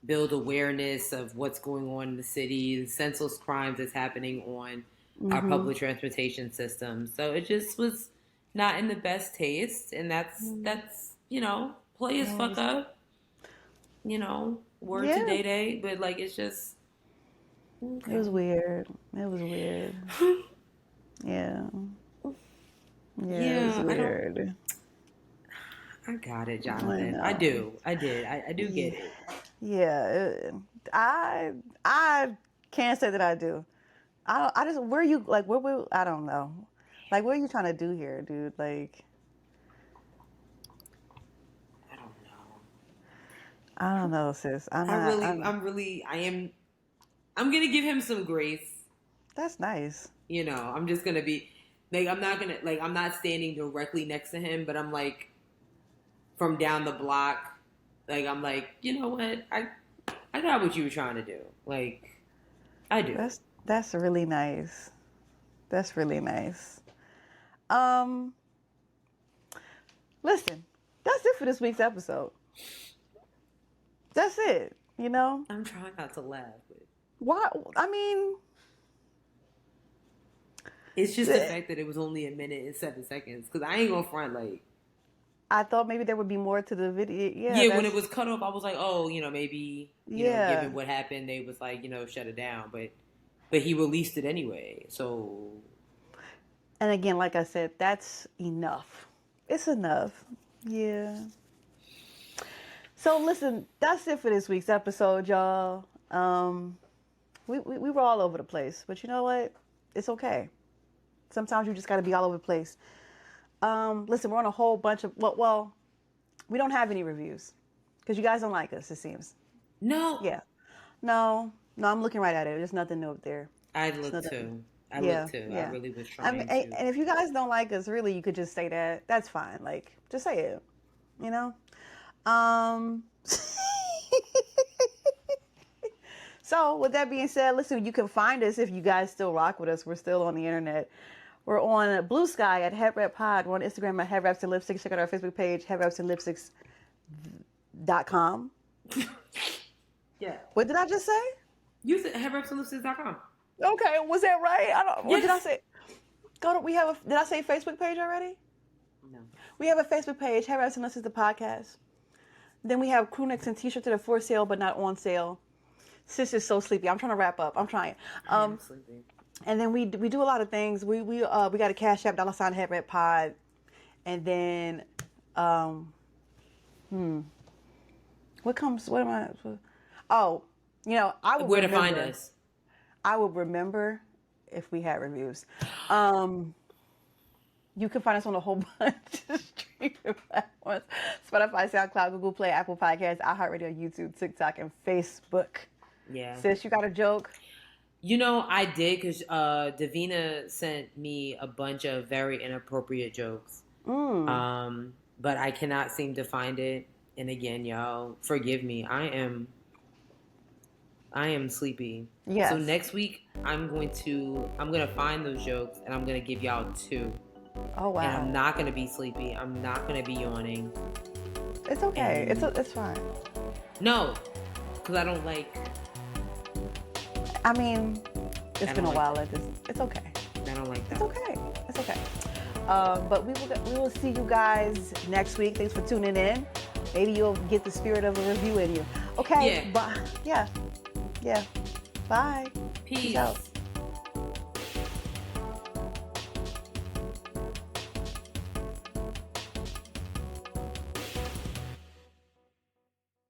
build awareness of what's going on in the city, the senseless crimes that's happening on our public transportation system. So it just was not in the best taste, and that's play as fuck up, word to Day, but like it's just okay. It was weird. Yeah. Yeah, it was weird. I got it, Jonathan. I do. I did. I do get it. Yeah. I can't say that I do. I just where you like where I don't know. Like what are you trying to do here, dude? Like I don't know, sis. I'm gonna give him some grace. That's nice. I'm just gonna be like, I'm not standing directly next to him, but I'm like from down the block. Like I'm like, you know what? I got what you were trying to do. Like I do. That's really nice. That's really nice. Listen, that's it for this week's episode. That's it. I'm trying not to laugh. But why? I mean, it's just the fact that it was only 1 minute and 7 seconds. Because I ain't gonna front like. I thought maybe there would be more to the video. Yeah, when it was cut off, I was like, oh, maybe given what happened, they was like, shut it down. But he released it anyway. So. And again, like I said, that's enough. It's enough. Yeah. So listen, that's it for this week's episode, y'all. We were all over the place, but you know what? It's okay. Sometimes you just got to be all over the place. Listen, we're on a whole bunch of well, we don't have any reviews Because you guys don't like us, it seems. No. Yeah. No, I'm looking right at it. There's nothing new up there. I look too. I really was trying mean, to. and if you guys don't like us, really, you could just say that. That's fine. Like, just say it. You know? So, with that being said, listen, you can find us if you guys still rock with us. We're still on the internet. We're on Blue Sky at Head Pod. We're on Instagram at Head Wraps and Lipsticks. Check out our Facebook page, headwrapsandlipsticks.com. Yeah. What did I just say? You said headwrapsandlipsticks.com. Okay, was that right? What Yes. did I say? Did I say Facebook page already? No. We have a Facebook page, Head Wraps and Lipsticks, the podcast. Then we have crew necks and t-shirts that are for sale but not on sale. Sis is so sleepy. I'm trying to wrap up. I'm trying. I'm sleepy. And then we do a lot of things. We got a Cash App, $ Head Wrap Pod. And then what am I? Oh, I would Where to remember, find us? I would remember if we had reviews. You can find us on a whole bunch of streaming platforms: Spotify, SoundCloud, Google Play, Apple Podcasts, iHeartRadio, YouTube, TikTok, and Facebook. Yeah. Sis, you got a joke? I did because Davina sent me a bunch of very inappropriate jokes. But I cannot seem to find it. And again, y'all, forgive me. I am sleepy. Yes. So next week I'm gonna find those jokes and I'm gonna give y'all 2. Oh wow. And I'm not gonna be sleepy. I'm not gonna be yawning. It's okay. It's fine. No, because I don't like. I mean, it's been a while like this. It's okay. I don't like that. It's okay. It's okay. But we will see you guys next week. Thanks for tuning in. Maybe you'll get the spirit of a review in you. Okay. Yeah. Yeah. Bye. Peace. Peace out.